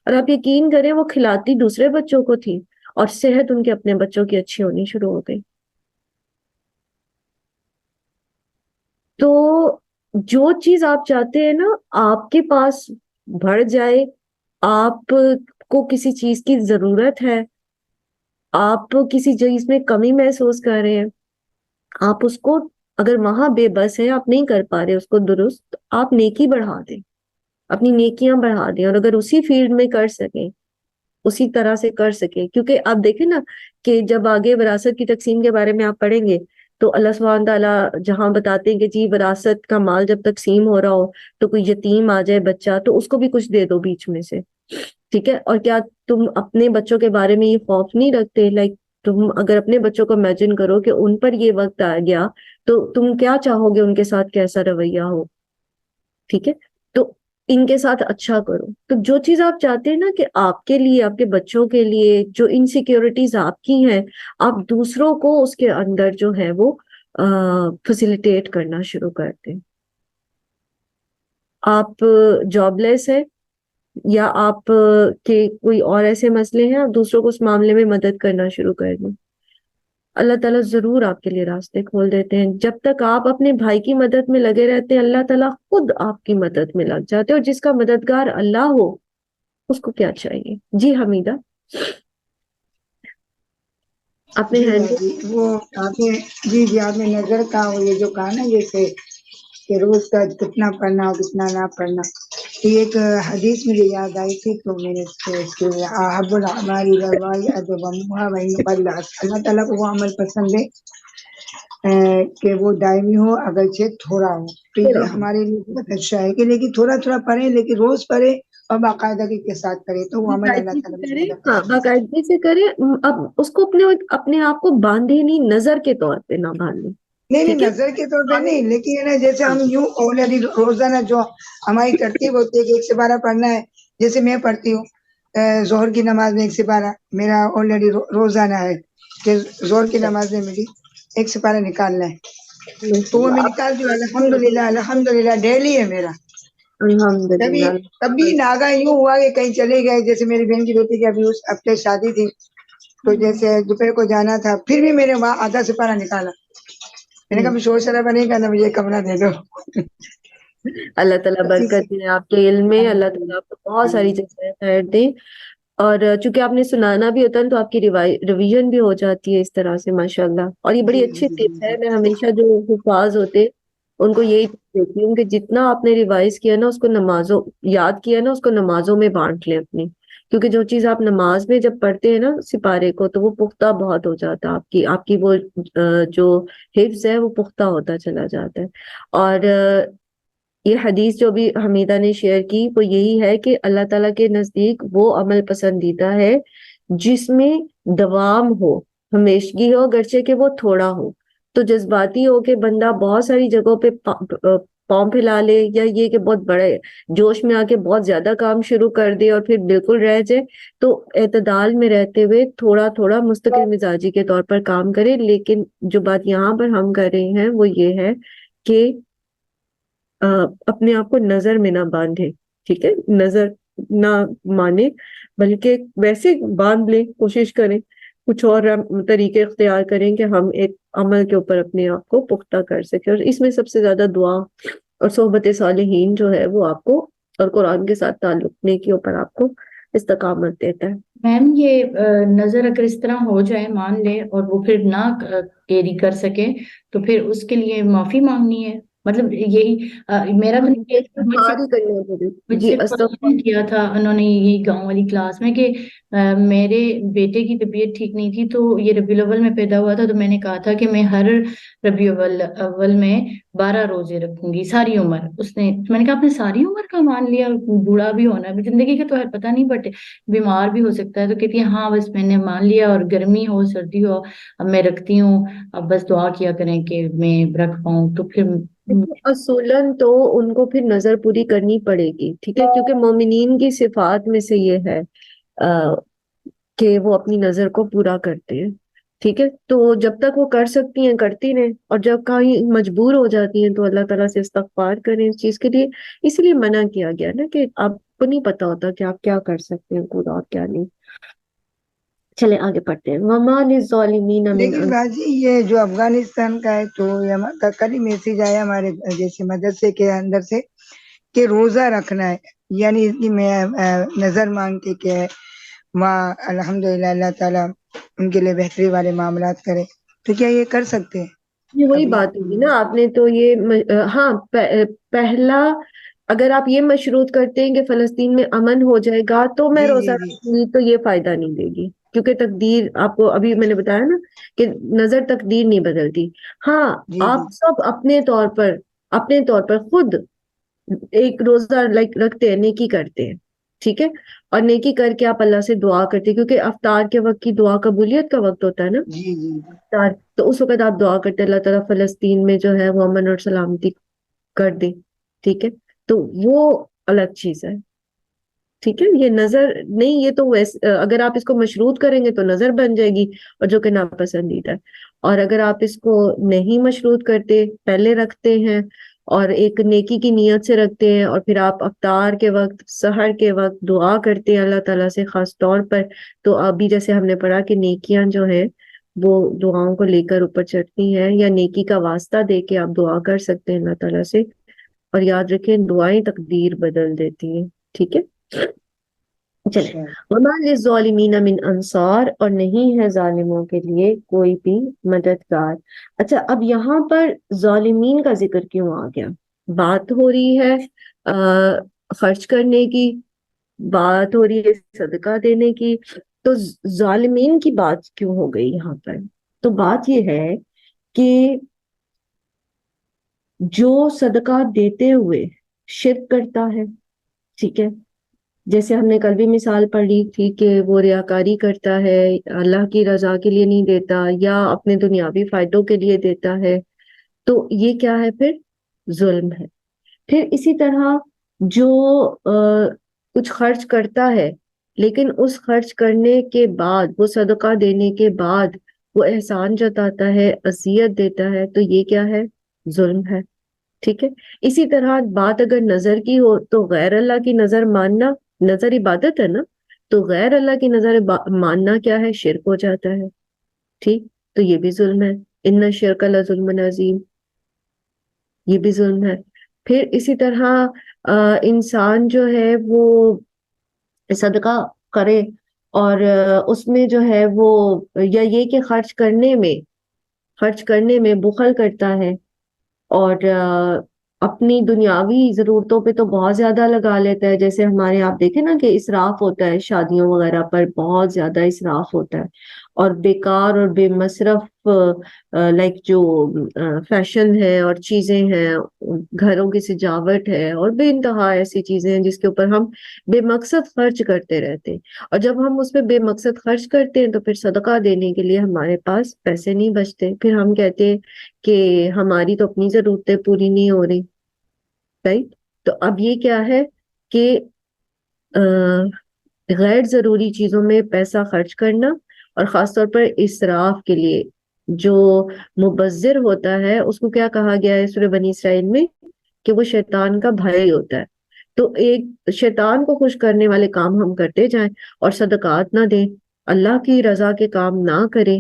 اور آپ یقین کریں وہ کھلاتی دوسرے بچوں کو تھی، اور صحت ان کے اپنے بچوں کی اچھی ہونی شروع ہو گئی. تو جو چیز آپ چاہتے ہیں نا آپ کے پاس بڑھ جائے، آپ کو کسی چیز کی ضرورت ہے، آپ کسی چیز میں کمی محسوس کر رہے ہیں، آپ اس کو اگر وہاں بے بس ہے، آپ نہیں کر پا رہے اس کو درست، آپ نیکی بڑھا دیں، اپنی نیکیاں بڑھا دیں. اور اگر اسی فیلڈ میں کر سکیں، اسی طرح سے کر سکیں، کیونکہ آپ دیکھیں نا کہ جب آگے وراثت کی تقسیم کے بارے میں آپ پڑھیں گے تو اللہ سبحانہ تعالیٰ جہاں بتاتے ہیں کہ جی وراثت کا مال جب تقسیم ہو رہا ہو تو کوئی یتیم آ جائے بچہ تو اس کو بھی کچھ دے دو بیچ میں سے، ٹھیک ہے. اور کیا تم اپنے بچوں کے بارے میں یہ خوف نہیں رکھتے؟ لائک تم اگر اپنے بچوں کو امیجن کرو کہ ان پر یہ وقت آ گیا تو تم کیا چاہو گے ان کے ساتھ کیسا رویہ ہو، ٹھیک ہے. تو ان کے ساتھ اچھا کرو. تو جو چیز آپ چاہتے ہیں نا کہ آپ کے لیے، آپ کے بچوں کے لیے جو انسیکیورٹیز آپ کی ہیں، آپ دوسروں کو اس کے اندر جو ہے وہ فیسیلیٹیٹ کرنا شروع کرتے ہیں. آپ جاب لیس ہے یا آپ کے کوئی اور ایسے مسئلے ہیں، آپ دوسروں کو اس معاملے میں مدد کرنا شروع کر دیں، اللہ تعالیٰ ضرور آپ کے لیے راستے کھول دیتے ہیں. جب تک آپ اپنے بھائی کی مدد میں لگے رہتے ہیں اللہ تعالیٰ خود آپ کی مدد میں لگ جاتے ہیں، اور جس کا مددگار اللہ ہو اس کو کیا چاہیے. جی حمیدہ اپنے جی ہینڈ. باجی وہ آپ نے جی آپ نے نظر کا وہ یہ جو کہا نا جیسے کہ روز کا کتنا پڑھنا اور کتنا نہ پڑھنا، تو ایک حدیث مجھے یاد آئی تھی تو میں نے اس کے احب الاعمال الی اللہ ادومها وان قل. اللہ تعالیٰ کو وہ عمل پسند ہے کہ وہ دائمی ہو اگرچہ تھوڑا ہو. تو یہ ہمارے لیے بہت اچھا ہے کہ لیکن تھوڑا تھوڑا پڑھیں لیکن روز پڑھیں اور باقاعدگی کے ساتھ کریں تو وہ عمل اللہ باقاعدگی سے تعالیٰ کریں، زیادہ ہاں پسند ہے. باقاعدگی سے کریں. اب اس کو اپنے آپ کو باندھے نہیں، نظر کے طور پہ نہ باندھیں، نہیں ٹھیک ہے. نظر کے طور پہ نہیں، لیکن ہے نا جیسے ہاں ہم یوں آلریڈی روزانہ جو ہماری ترتیب ہوتی ہے کہ 1 سے 12 پڑھنا ہے، جیسے میں پڑھتی ہوں ظہر کی نماز میں 1 سے 12 میرا آلریڈی روزانہ ہے کہ ظہر کی نماز میں مجھے 1 سے 12 نکالنا ہے، تو وہ میں نکالتی ہوں. الحمدللہ الحمدللہ ڈیلی ہے میرا. کبھی الحمدللہ. کبھی ناگا یوں ہوا کہ کہیں چلے گئے، جیسے میری بہن کی بیٹی کی ابھی اس ہفتے شادی تھی تو جیسے دوپہر کو جانا تھا، پھر بھی میرے وہاں آدھا سپارہ نکالا. میں نے کہا شور شرابہ نہیں کرنا، مجھے کمرہ دے دو. اللہ تعالیٰ اسی سے برکت دے آپ کے علم میں، اللہ تعالیٰ آپ کو بہت ساری چیزیں خیر دے. اور چونکہ آپ نے سنانا بھی ہوتا ہے تو آپ کی ریویژن بھی ہو جاتی ہے اس طرح سے ماشاءاللہ. اور یہ بڑی اچھی ٹپ ہے، میں ہمیشہ جو حفاظ ہوتے ان کو یہی دیتی ہوں کہ جتنا آپ نے ریوائز کیا نا اس کو نمازوں یاد کیا نا اس کو نمازوں میں بانٹ لیں اپنی، کیونکہ جو چیز آپ نماز میں جب پڑھتے ہیں نا سپارے کو تو وہ پختہ بہت ہو جاتا ہے، آپ کی وہ جو حفظ ہے وہ پختہ ہوتا چلا جاتا ہے. اور یہ حدیث جو بھی حمیدہ نے شیئر کی وہ یہی ہے کہ اللہ تعالیٰ کے نزدیک وہ عمل پسندیدہ ہے جس میں دوام ہو، ہمیشگی ہو، گرچہ کہ وہ تھوڑا ہو. تو جذباتی ہو کہ بندہ بہت ساری جگہوں پہ پاؤں پھیلا لے، یا یہ کہ بہت بڑے جوش میں آ کے بہت زیادہ کام شروع کر دے اور پھر بالکل رہ جائے، تو اعتدال میں رہتے ہوئے تھوڑا تھوڑا مستقل مزاجی کے طور پر کام کرے. لیکن جو بات یہاں پر ہم کر رہے ہیں وہ یہ ہے کہ اپنے آپ کو نظر میں نہ باندھے، ٹھیک ہے، نظر نہ مانے بلکہ ویسے باندھ لیں، کوشش کریں کچھ اور طریقے اختیار کریں کہ ہم ایک عمل کے اوپر اپنے آپ کو پختہ کر سکیں. اور اس میں سب سے زیادہ دعا اور صحبت صالحین جو ہے وہ آپ کو اور قرآن کے ساتھ تعلق کے اوپر آپ کو استقامت دیتا ہے. میم یہ نظر اگر اس طرح ہو جائے مان لے اور وہ پھر نہ کیری کر سکے تو پھر اس کے لیے معافی مانگنی ہے، مطلب یہی میرا تو مجھ جی سے استغفر. کوشچن کیا تھا انہوں نے یہی گاؤں والی کلاس میں کہ میرے بیٹے کی طبیعت ٹھیک نہیں تھی تو یہ ربیع الاول میں پیدا ہوا تھا، تو میں نے کہا تھا کہ میں ہر ربیع الاول میں 12 روزے رکھوں گی ساری عمر. میں نے کہا آپ نے ساری عمر کا مان لیا، بوڑھا بھی ہونا ہے، زندگی کا تو ہے پتہ نہیں بٹ بیمار بھی ہو سکتا ہے. تو کہتی ہے ہاں بس میں نے مان لیا، اور گرمی ہو سردی ہو اب میں رکھتی ہوں، اب بس دعا کیا کریں کہ میں رکھ پاؤں. تو پھر اصولاً تو ان کو پھر نظر پوری کرنی پڑے گی، ٹھیک ہے، کیونکہ مومنین کی صفات میں سے یہ ہے کہ وہ اپنی نظر کو پورا کرتے ہیں، ٹھیک ہے، تو جب تک وہ کر سکتی ہیں کرتی رہیں، اور جب کہیں مجبور ہو جاتی ہیں تو اللہ تعالیٰ سے استغفار کریں اس چیز کے لیے. اس لیے منع کیا گیا نا کہ آپ کو نہیں پتا ہوتا کہ آپ کیا کر سکتے ہیں پورا اور کیا نہیں. چلے آگے پڑھتے ہیں. وَمَا لِلظَّالِمِينَ مِنْ لیکن باجی یہ جو افغانستان کا ہے تو کل ہی میسج آیا ہمارے جیسے مدرسے کے اندر سے کہ روزہ رکھنا ہے، یعنی اس کی میں نظر مانگ کے کہ وہاں الحمدللہ اللہ تعالیٰ ان کے لیے بہتری والے معاملات کرے، تو کیا یہ کر سکتے ہیں؟ یہ وہی ابھی بات ہوگی نا، آپ نے تو یہ ہاں پہلا اگر آپ یہ مشروط کرتے ہیں کہ فلسطین میں امن ہو جائے گا تو میں جی روزہ جی جی رکھوں گی، تو یہ فائدہ نہیں دے گی، کیونکہ تقدیر آپ کو ابھی میں نے بتایا نا کہ نظر تقدیر نہیں بدلتی. ہاں جی جی آپ سب اپنے طور پر خود ایک روزہ رکھتے ہیں، نیکی کرتے ہیں، ٹھیک ہے، اور نیکی کر کے آپ اللہ سے دعا کرتے ہیں، کیونکہ افطار کے وقت کی دعا قبولیت کا وقت ہوتا ہے نا جی جی جی افطار، تو اس وقت آپ دعا کرتے ہیں اللہ تعالیٰ فلسطین میں جو ہے وہ امن اور سلامتی کر دے، ٹھیک ہے، تو وہ الگ چیز ہے، ٹھیک ہے. یہ نظر نہیں، یہ تو اگر آپ اس کو مشروط کریں گے تو نظر بن جائے گی، اور جو کہ ناپسندیدہ ہے. اور اگر آپ اس کو نہیں مشروط کرتے، پہلے رکھتے ہیں اور ایک نیکی کی نیت سے رکھتے ہیں، اور پھر آپ افطار کے وقت سحر کے وقت دعا کرتے ہیں اللہ تعالیٰ سے خاص طور پر، تو ابھی جیسے ہم نے پڑھا کہ نیکیاں جو ہیں وہ دعاؤں کو لے کر اوپر چڑھتی ہیں، یا نیکی کا واسطہ دے کے آپ دعا کر سکتے ہیں اللہ تعالیٰ سے. اور یاد رکھیں دعائیں تقدیر بدل دیتی ہیں، ٹھیک ہے. چلے. اچھا. وَمَا لِلظَّالِمِينَ مِنْ انصار، اور نہیں ہے ظالموں کے لیے کوئی بھی مددگار. اچھا اب یہاں پر ظالمین کا ذکر کیوں آ گیا؟ بات ہو رہی ہے خرچ کرنے کی، بات ہو رہی ہے صدقہ دینے کی، تو ظالمین کی بات کیوں ہو گئی یہاں پر؟ تو بات یہ ہے کہ جو صدقہ دیتے ہوئے شرک کرتا ہے، ٹھیک ہے، جیسے ہم نے کل بھی مثال پڑھی تھی کہ وہ ریاکاری کرتا ہے، اللہ کی رضا کے لیے نہیں دیتا، یا اپنے دنیاوی فائدوں کے لیے دیتا ہے، تو یہ کیا ہے؟ پھر ظلم ہے. پھر اسی طرح جو کچھ خرچ کرتا ہے لیکن اس خرچ کرنے کے بعد، وہ صدقہ دینے کے بعد وہ احسان جتاتا ہے، عطیت دیتا ہے، تو یہ کیا ہے؟ ظلم ہے، ٹھیک ہے. اسی طرح بات اگر نظر کی ہو تو غیر اللہ کی نظر ماننا، نظر عبادت ہے نا، تو غیر اللہ کی نظر ماننا کیا ہے؟ شرک ہو جاتا ہے، ٹھیک، تو یہ بھی ظلم ہے. ان الشرک لظلم عظیم، یہ بھی ظلم ہے. پھر اسی طرح انسان جو ہے وہ صدقہ کرے اور اس میں جو ہے وہ، یا یہ کہ خرچ کرنے میں بخل کرتا ہے، اور اپنی دنیاوی ضرورتوں پہ تو بہت زیادہ لگا لیتا ہے. جیسے ہمارے آپ دیکھیں نا کہ اسراف ہوتا ہے شادیوں وغیرہ پر، بہت زیادہ اسراف ہوتا ہے، اور بیکار اور بے مصرف لائک جو فیشن ہے اور چیزیں ہیں، گھروں کی سجاوٹ ہے، اور بے انتہا ایسی چیزیں ہیں جس کے اوپر ہم بے مقصد خرچ کرتے رہتے ہیں. اور جب ہم اس پہ بے مقصد خرچ کرتے ہیں تو پھر صدقہ دینے کے لیے ہمارے پاس پیسے نہیں بچتے، پھر ہم کہتے ہیں کہ ہماری تو اپنی ضرورتیں پوری نہیں ہو رہی، رائٹ. تو اب یہ کیا ہے کہ غیر ضروری چیزوں میں پیسہ خرچ کرنا، اور خاص طور پر اسراف کے لیے. جو مبذر ہوتا ہے اس کو کیا کہا گیا ہے سورہ بنی اسرائیل میں؟ کہ وہ شیطان کا بھائی ہوتا ہے. تو ایک شیطان کو خوش کرنے والے کام ہم کرتے جائیں اور صدقات نہ دیں، اللہ کی رضا کے کام نہ کریں،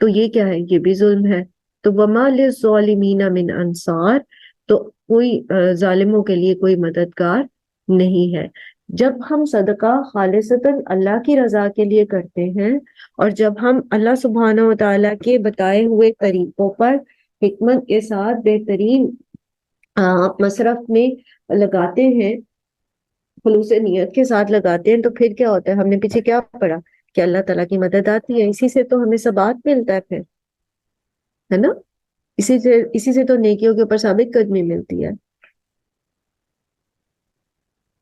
تو یہ کیا ہے؟ یہ بھی ظلم ہے. تو وَمَا لِلظَّالِمِينَ مِنْ انصار، تو کوئی ظالموں کے لیے کوئی مددگار نہیں ہے. جب ہم صدقہ خالصتاً اللہ کی رضا کے لیے کرتے ہیں، اور جب ہم اللہ سبحانہ و تعالیٰ کے بتائے ہوئے طریقوں پر حکمت کے ساتھ بہترین مصرف میں لگاتے ہیں، خلوص نیت کے ساتھ لگاتے ہیں، تو پھر کیا ہوتا ہے؟ ہم نے پیچھے کیا پڑھا کہ اللہ تعالیٰ کی مدد آتی ہے. اسی سے تو ہمیں ثبات ملتا ہے پھر، ہے نا، اسی سے تو نیکیوں کے اوپر ثابت قدمی ملتی ہے.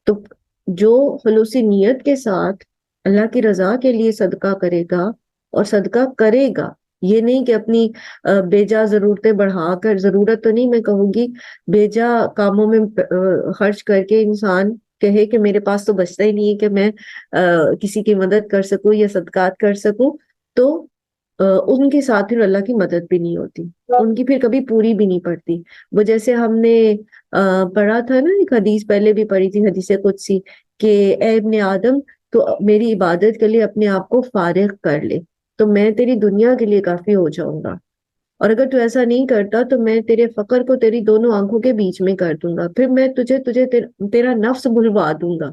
تو جو خلوصی نیت کے ساتھ اللہ کی رضا کے لیے صدقہ کرے گا، اور صدقہ کرے گا یہ نہیں کہ اپنی بیجا ضرورتیں بڑھا کر، ضرورت تو نہیں میں کہوں گی، بیجا کاموں میں خرچ کر کے انسان کہے کہ میرے پاس تو بچتا ہی نہیں ہے کہ میں کسی کی مدد کر سکوں یا صدقات کر سکوں، تو ان کے ساتھ پھر اللہ کی مدد بھی نہیں ہوتی، ان کی پھر کبھی پوری بھی نہیں پڑتی۔ وہ جیسے ہم نے پڑھا تھا نا، ایک حدیث پہلے بھی پڑھی تھی، حدیث قدسی، کہ اے ابن آدم تو میری عبادت کے لیے اپنے آپ کو فارغ کر لے تو میں تیری دنیا کے لیے کافی ہو جاؤں گا، اور اگر تو ایسا نہیں کرتا تو میں تیرے فقر کو تیری دونوں آنکھوں کے بیچ میں کر دوں گا، پھر میں تیرا نفس بھلوا دوں گا۔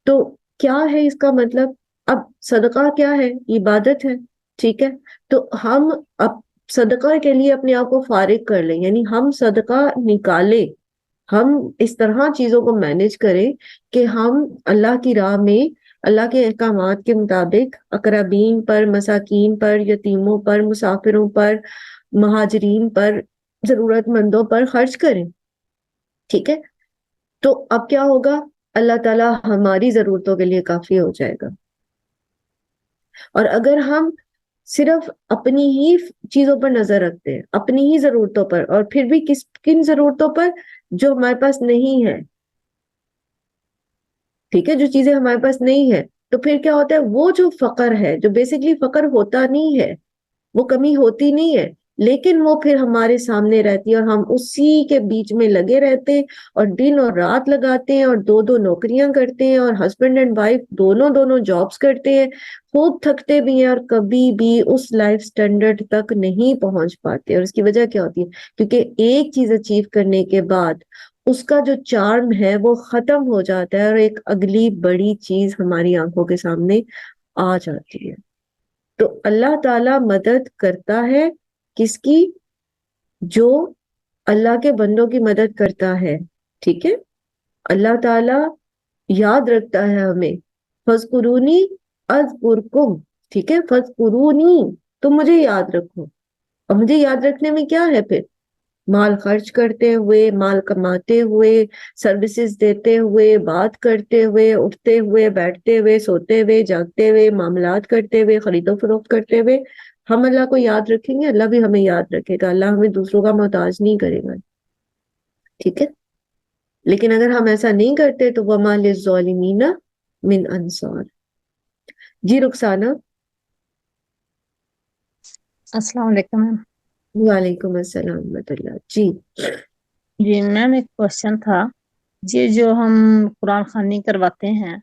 تو کیا ہے اس کا مطلب؟ اب صدقہ کیا ہے؟ عبادت ہے، ٹھیک ہے؟ تو ہم اب صدقہ کے لیے اپنے آپ کو فارغ کر لیں، یعنی ہم صدقہ نکالیں، ہم اس طرح چیزوں کو مینج کریں کہ ہم اللہ کی راہ میں اللہ کے احکامات کے مطابق اقربین پر، مساکین پر، یتیموں پر، مسافروں پر، مہاجرین پر، ضرورت مندوں پر خرچ کریں، ٹھیک ہے؟ تو اب کیا ہوگا؟ اللہ تعالیٰ ہماری ضرورتوں کے لیے کافی ہو جائے گا۔ اور اگر ہم صرف اپنی ہی چیزوں پر نظر رکھتے ہیں، اپنی ہی ضرورتوں پر، اور پھر بھی کن ضرورتوں پر؟ جو ہمارے پاس نہیں ہے، ٹھیک ہے، جو چیزیں ہمارے پاس نہیں ہے، تو پھر کیا ہوتا ہے؟ وہ جو فقر ہے، جو بیسیکلی فقر ہوتا نہیں ہے، وہ کمی ہوتی نہیں ہے، لیکن وہ پھر ہمارے سامنے رہتی ہے اور ہم اسی کے بیچ میں لگے رہتے ہیں اور دن اور رات لگاتے ہیں اور دو نوکریاں کرتے ہیں اور ہسبینڈ اینڈ وائف دونوں جابز کرتے ہیں، خوب تھکتے بھی ہیں اور کبھی بھی اس لائف سٹینڈرڈ تک نہیں پہنچ پاتے۔ اور اس کی وجہ کیا ہوتی ہے؟ کیونکہ ایک چیز اچیو کرنے کے بعد اس کا جو چارم ہے وہ ختم ہو جاتا ہے اور ایک اگلی بڑی چیز ہماری آنکھوں کے سامنے آ جاتی ہے۔ تو اللہ تعالی مدد کرتا ہے کس کی؟ جو اللہ کے بندوں کی مدد کرتا ہے، ٹھیک ہے؟ اللہ تعالی یاد رکھتا ہے ہمیں، فَاذْكُرُونِي أَذْكُرْكُمْ، ٹھیک ہے؟ فَاذْكُرُونِی، تم مجھے یاد رکھو۔ اور مجھے یاد رکھنے میں کیا ہے پھر؟ مال خرچ کرتے ہوئے، مال کماتے ہوئے، سروسز دیتے ہوئے، بات کرتے ہوئے، اٹھتے ہوئے، بیٹھتے ہوئے، سوتے ہوئے، جاگتے ہوئے، معاملات کرتے ہوئے، خرید و فروخت کرتے ہوئے ہم اللہ کو یاد رکھیں گے، اللہ بھی ہمیں یاد رکھے گا، اللہ ہمیں دوسروں کا محتاج نہیں کرے گا، ٹھیک ہے؟ لیکن اگر ہم ایسا نہیں کرتے تو وَمَا لِلظَّالِمِينَ مِنْ أَنصَارٍ۔ جی رخسانہ۔ السلام علیکم میم۔ وعلیکم السلام ورحمۃ اللہ۔ جی جی میم، ایک کوشچن تھا، یہ جو ہم قرآن خوانی کرواتے ہیں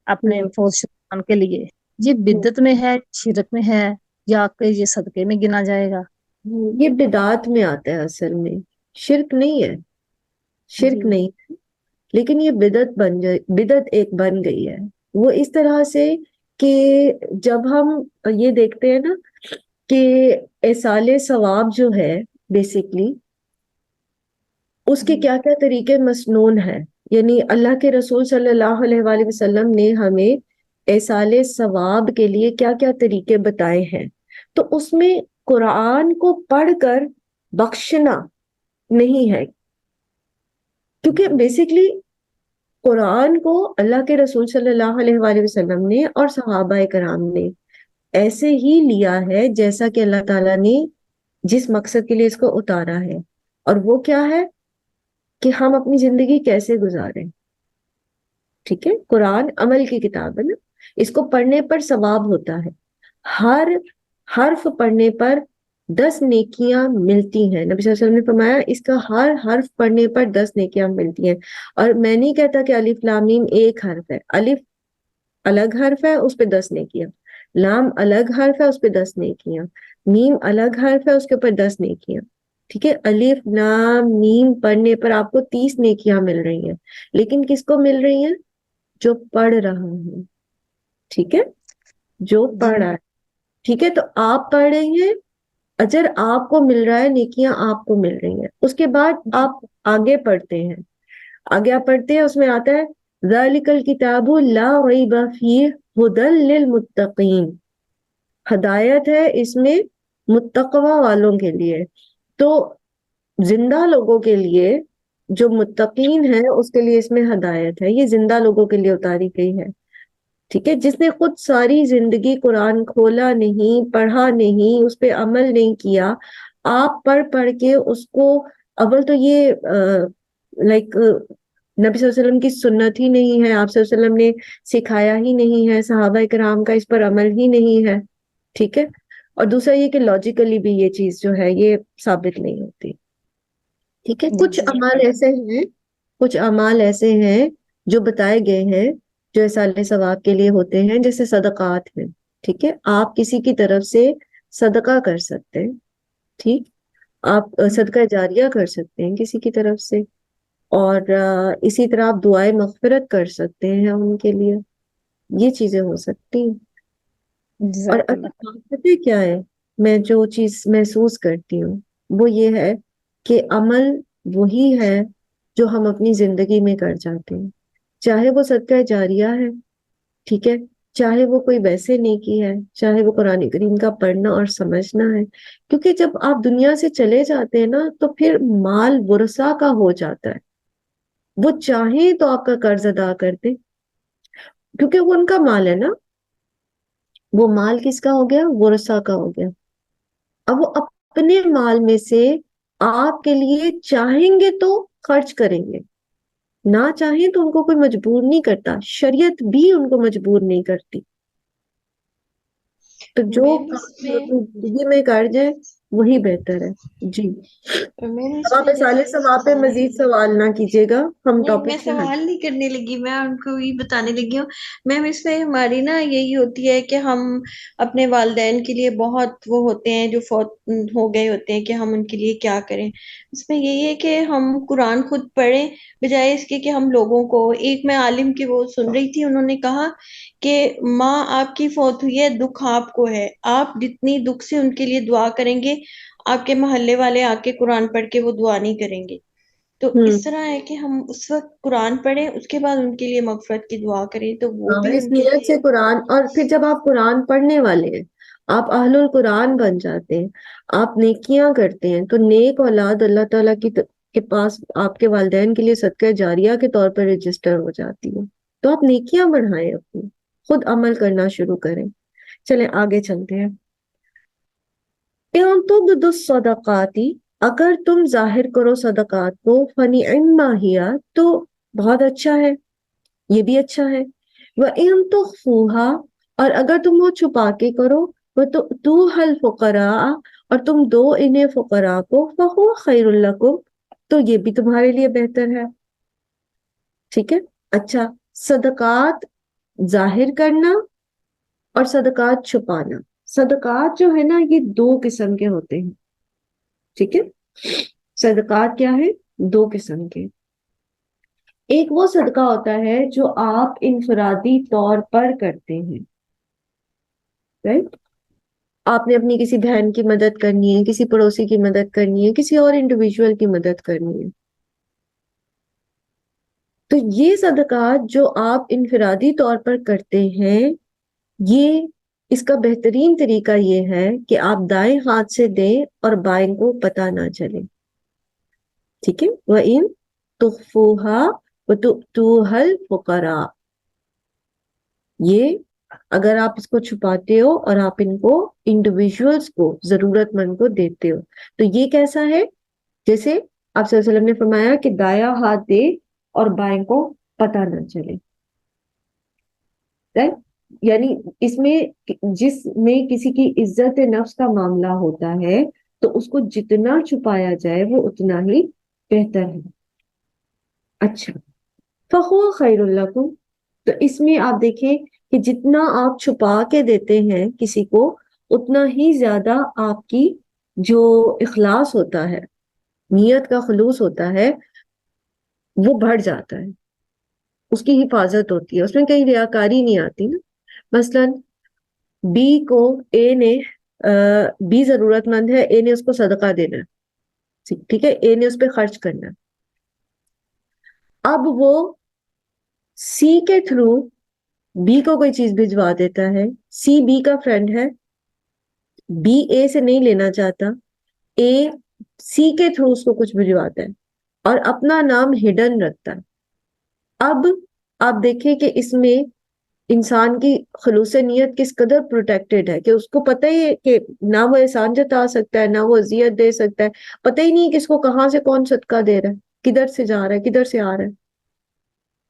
اپنے فوج شدگان کے لیے، یہ بدعت میں ہے، شرک میں ہے، یا کہ یہ صدقے میں گنا جائے گا؟ یہ بدعات میں آتا ہے، اصل میں شرک نہیں ہے، شرک جی نہیں ہے، لیکن یہ بدعت ایک بن گئی ہے۔ وہ اس طرح سے کہ جب ہم یہ دیکھتے ہیں نا کہ ایصال ثواب جو ہے بیسیکلی اس کے کیا کیا طریقے مسنون ہیں، یعنی اللہ کے رسول صلی اللہ علیہ وآلہ وسلم نے ہمیں ایصال ثواب کے لیے کیا کیا طریقے بتائے ہیں، تو اس میں قرآن کو پڑھ کر بخشنا نہیں ہے، کیونکہ بیسیکلی قرآن کو اللہ کے رسول صلی اللہ علیہ وآلہ وسلم نے اور صحابہ کرام نے ایسے ہی لیا ہے جیسا کہ اللہ تعالیٰ نے جس مقصد کے لیے اس کو اتارا ہے، اور وہ کیا ہے کہ ہم اپنی زندگی کیسے گزاریں، ٹھیک ہے؟ قرآن عمل کی کتاب ہے نا، اس کو پڑھنے پر ثواب ہوتا ہے، ہر حرف پڑھنے پر 10 نیکیاں ملتی ہیں، نبی صلی اللہ علیہ وسلم نے فرمایا اس کا ہر حرف پڑھنے پر 10 نیکیاں ملتی ہیں۔ اور میں نہیں کہتا کہ الف لام میم ایک حرف ہے، الف الگ حرف ہے اس پہ 10 نیکیاں، لام الگ حرف ہے اس پہ 10 نیکیاں، میم الگ حرف ہے اس کے اوپر 10 نیکیاں، ٹھیک ہے؟ الف لام میم پڑھنے پر آپ کو 30 نیکیاں مل رہی ہیں، لیکن کس کو مل رہی ہیں؟ جو پڑھ رہا ہے، ٹھیک ہے؟ جو پڑھ رہا ہے، ٹھیک ہے؟ تو آپ پڑھ رہے ہیں، اجر آپ کو مل رہا ہے، نیکیاں آپ کو مل رہی ہیں۔ اس کے بعد آپ آگے پڑھتے ہیں، آگے آپ پڑھتے ہیں، اس میں آتا ہے ذَلِكَ الْكِتَابُ لَا رَيْبَ فِيهِ هُدًى لِّلْمُتَّقِينَ، ہدایت ہے اس میں متقوی والوں کے لیے، تو زندہ لوگوں کے لیے جو متقین ہیں اس کے لیے اس میں ہدایت ہے، یہ زندہ لوگوں کے لیے اتاری گئی ہے۔ ٹھیک ہے، جس نے خود ساری زندگی قرآن کھولا نہیں، پڑھا نہیں، اس پہ عمل نہیں کیا، آپ پڑھ پڑھ کے اس کو، اول تو یہ لائک نبی صلی اللہ علیہ وسلم کی سنت ہی نہیں ہے، آپ صلی اللہ علیہ وسلم نے سکھایا ہی نہیں ہے، صحابہ کرام کا اس پر عمل ہی نہیں ہے، ٹھیک ہے، اور دوسرا یہ کہ لاجیکلی بھی یہ چیز جو ہے یہ ثابت نہیں ہوتی، ٹھیک ہے۔ کچھ اعمال ایسے ہیں، کچھ اعمال ایسے ہیں جو بتائے گئے ہیں جو اصالہ ثواب کے لیے ہوتے ہیں، جیسے صدقات ہیں، ٹھیک ہے، آپ کسی کی طرف سے صدقہ کر سکتے ہیں، ٹھیک، آپ صدقہ جاریہ کر سکتے ہیں کسی کی طرف سے، اور اسی طرح آپ دعائیں مغفرت کر سکتے ہیں ان کے لیے، یہ چیزیں ہو سکتی ہیں۔ اور جزاک اللہ۔ پتہ کیا ہے، میں جو چیز محسوس کرتی ہوں وہ یہ ہے کہ عمل وہی ہے جو ہم اپنی زندگی میں کر جاتے ہیں، چاہے وہ صدقہ جاریہ ہے، ٹھیک ہے، چاہے وہ کوئی ویسے نیکی ہے، چاہے وہ قرآن کریم کا پڑھنا اور سمجھنا ہے، کیونکہ جب آپ دنیا سے چلے جاتے ہیں نا تو پھر مال ورثہ کا ہو جاتا ہے، وہ چاہیں تو آپ کا قرض ادا کر دیں، کیونکہ وہ ان کا مال ہے نا، وہ مال کس کا ہو گیا؟ ورثہ کا ہو گیا۔ اب وہ اپنے مال میں سے آپ کے لیے چاہیں گے تو خرچ کریں گے، نہ چاہیں تو ان کو کوئی مجبور نہیں کرتا، شریعت بھی ان کو مجبور نہیں کرتی، تو جو میں بھی اس میں زندگی میں کر جائے وہی بہتر ہے۔ جی، میں نے اب اس آپ میں اصالہ جیسے ثواب پہ مزید سوال نہ کیجیے گا، ہم نہیں، میں ٹاپک سے سوال نہیں کرنے لگی، میں ان کو یہ بتانے لگی ہوں میم، اس میں ہماری نا یہی ہوتی ہے کہ ہم اپنے والدین کے لیے بہت وہ ہوتے ہیں جو فوت ہو گئے ہوتے ہیں کہ ہم ان کے لیے کیا کریں۔ اس میں یہی ہے کہ ہم قرآن خود پڑھیں بجائے اس کے کہ ہم لوگوں کو، ایک میں عالم کی وہ سن رہی تھی، انہوں نے کہا کہ ماں آپ کی فوت ہوئی ہے، دکھ آپ کو ہے، آپ جتنی دکھ سے ان کے لیے دعا کریں گے، آپ کے محلے والے آ کے قرآن پڑھ کے وہ دعا نہیں کریں گے۔ تو اس طرح ہے کہ ہم اس وقت قرآن پڑھیں، اس کے بعد ان کے لیے مغفرت کی دعا کریں تو وہ بھی اس ان کے نیت سے لیے۔ قرآن، اور پھر جب آپ قرآن پڑھنے والے ہیں، آپ اہل القرآن بن جاتے ہیں، آپ نیکیاں کرتے ہیں، تو نیک اولاد اللہ تعالیٰ کے پاس آپ کے والدین کے لیے صدقہ جاریہ کے طور پر رجسٹر ہو جاتی ہے، تو آپ نیکیاں بڑھائیں، اپنی خود عمل کرنا شروع کریں۔ چلیں آگے چلتے ہیں۔ اِن تبدوا الصدقات، اگر تم ظاہر کرو صدقات کو، فنعما ہی، تو بہت اچھا ہے، یہ بھی اچھا ہے، وَإِن تُخْفُوهَا، اور اگر تم وہ چھپا کے کرو، وَتُؤْتُوهَا الْفُقَرَاءَ، اور تم دو انہیں فقراء کو، فَهُوَ خَيْرٌ لَكُمْ، تو یہ بھی تمہارے لیے بہتر ہے، ٹھیک ہے۔ اچھا، صدقات ظاہر کرنا اور صدقات چھپانا، صدقات جو ہے نا یہ دو قسم کے ہوتے ہیں، ٹھیک ہے، صدقات کیا ہے؟ دو قسم کے، ایک وہ صدقہ ہوتا ہے جو آپ انفرادی طور پر کرتے ہیں، رائٹ، آپ نے اپنی کسی بہن کی مدد کرنی ہے، کسی پڑوسی کی مدد کرنی ہے، کسی اور انڈیویجول کی مدد کرنی ہے، تو یہ صدقات جو آپ انفرادی طور پر کرتے ہیں، یہ اس کا بہترین طریقہ یہ ہے کہ آپ دائیں ہاتھ سے دیں اور بائیں کو پتہ نہ چلے، ٹھیک ہے، وَإِن تُخْفُوهَا وَتُؤْتُوهَا الْفُقَرَاءَ، یہ اگر آپ اس کو چھپاتے ہو اور آپ ان کو انڈیویجولز کو، ضرورت مند کو دیتے ہو، تو یہ کیسا ہے؟ جیسے آپ صلی اللہ علیہ وسلم نے فرمایا کہ دایاں ہاتھ دے اور بائیں کو پتہ نہ چلے، یعنی اس میں جس میں کسی کی عزت نفس کا معاملہ ہوتا ہے تو اس کو جتنا چھپایا جائے وہ اتنا ہی بہتر ہے۔ اچھا، فَهُوَ خَيْرٌ لَكُمْ، تو اس میں آپ دیکھیں کہ جتنا آپ چھپا کے دیتے ہیں کسی کو، اتنا ہی زیادہ آپ کی جو اخلاص ہوتا ہے، نیت کا خلوص ہوتا ہے، وہ بڑھ جاتا ہے، اس کی حفاظت ہوتی ہے، اس میں کہیں ریاکاری نہیں آتی نا۔ مثلا بی کو اے نے، بی ضرورت مند ہے، اے نے اس کو صدقہ دینا ہے، ٹھیک ہے، اے نے اس پہ خرچ کرنا ہے، اب وہ سی کے تھرو بی کو کوئی چیز بھجوا دیتا ہے، سی بی کا فرینڈ ہے، بی اے سے نہیں لینا چاہتا، اے سی کے تھرو اس کو کچھ بھجواتا ہے اور اپنا نام ہڈن رکھتا ہے، اب آپ دیکھیں کہ اس میں انسان کی خلوص نیت کس قدر پروٹیکٹڈ ہے کہ اس کو پتہ ہی ہے کہ نہ وہ احسان جتا سکتا ہے، نہ وہ اذیت دے سکتا ہے، پتہ ہی نہیں کس کو کہاں سے کون صدقہ دے رہا ہے، کدھر سے جا رہا ہے، کدھر سے آ رہا ہے۔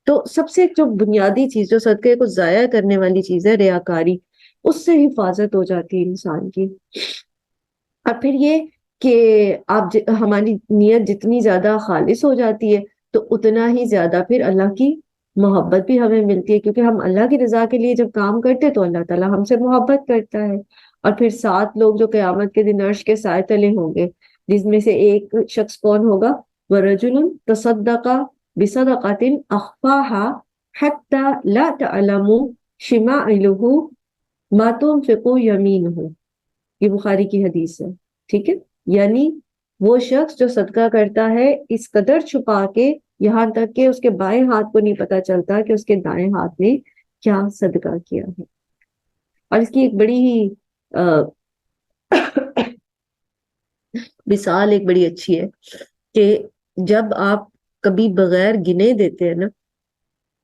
تو سب سے جو بنیادی چیز جو صدقے کو ضائع کرنے والی چیز ہے ریاکاری، اس سے حفاظت ہو جاتی ہے انسان کی۔ اور پھر یہ کہ آپ ہماری نیت جتنی زیادہ خالص ہو جاتی ہے تو اتنا ہی زیادہ پھر اللہ کی محبت بھی ہمیں ملتی ہے، کیونکہ ہم اللہ کی رضا کے لیے جب کام کرتے تو اللہ تعالیٰ ہم سے محبت کرتا ہے۔ اور پھر 7 لوگ جو قیامت کے دن عرش کے سائے تلے ہوں گے، جس میں سے ایک شخص کون ہوگا؟ وَرَجُلٌ تَصَدَّقَ بِصَدَقَةٍ أَخْفَاهَا حَتَّى لَا تَعْلَمُ شِمَائِلُهُ مَا تُنْفِقُ يَمِينُهُ، یہ بخاری کی حدیث ہے، ٹھیک ہے؟ یعنی وہ شخص جو صدقہ کرتا ہے اس قدر چھپا کے، یہاں تک کہ اس کے بائیں ہاتھ کو نہیں پتا چلتا کہ اس کے دائیں ہاتھ نے کیا صدقہ کیا ہے۔ اور اس کی ایک بڑی ہی مثال ایک بڑی اچھی ہے کہ جب آپ کبھی بغیر گنے دیتے ہیں نا،